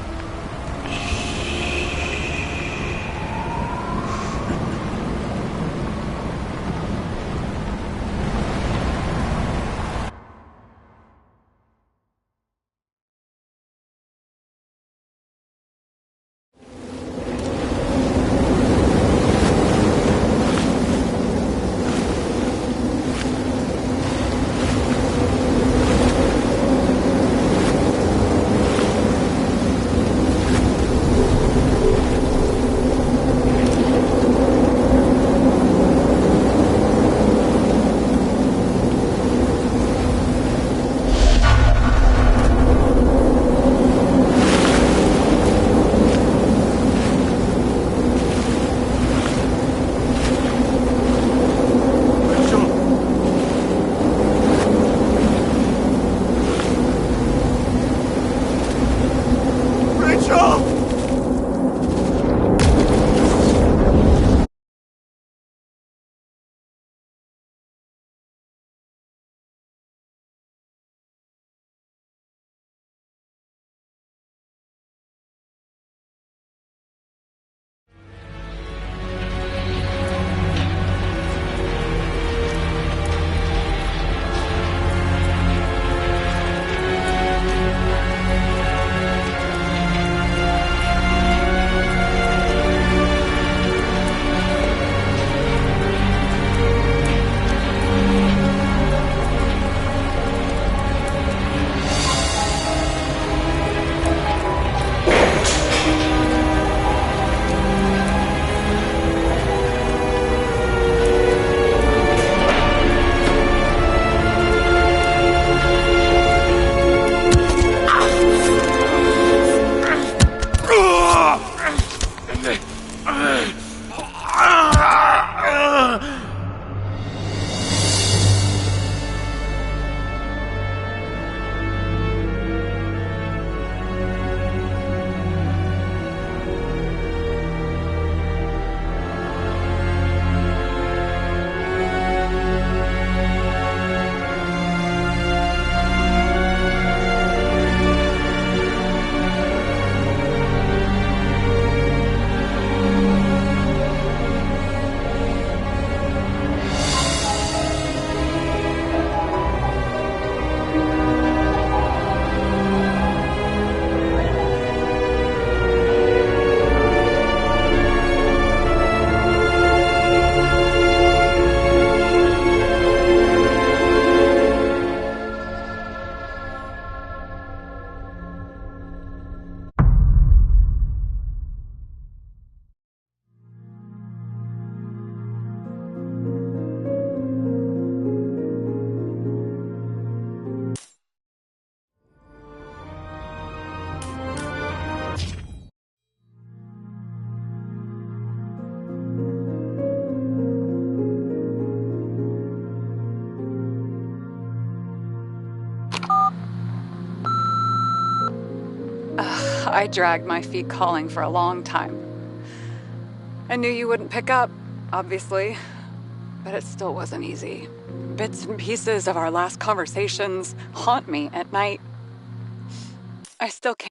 [SPEAKER 1] I dragged my feet calling for a long time. I knew you wouldn't pick up, obviously, but it still wasn't easy. Bits and pieces of our last conversations haunt me at night. I still can't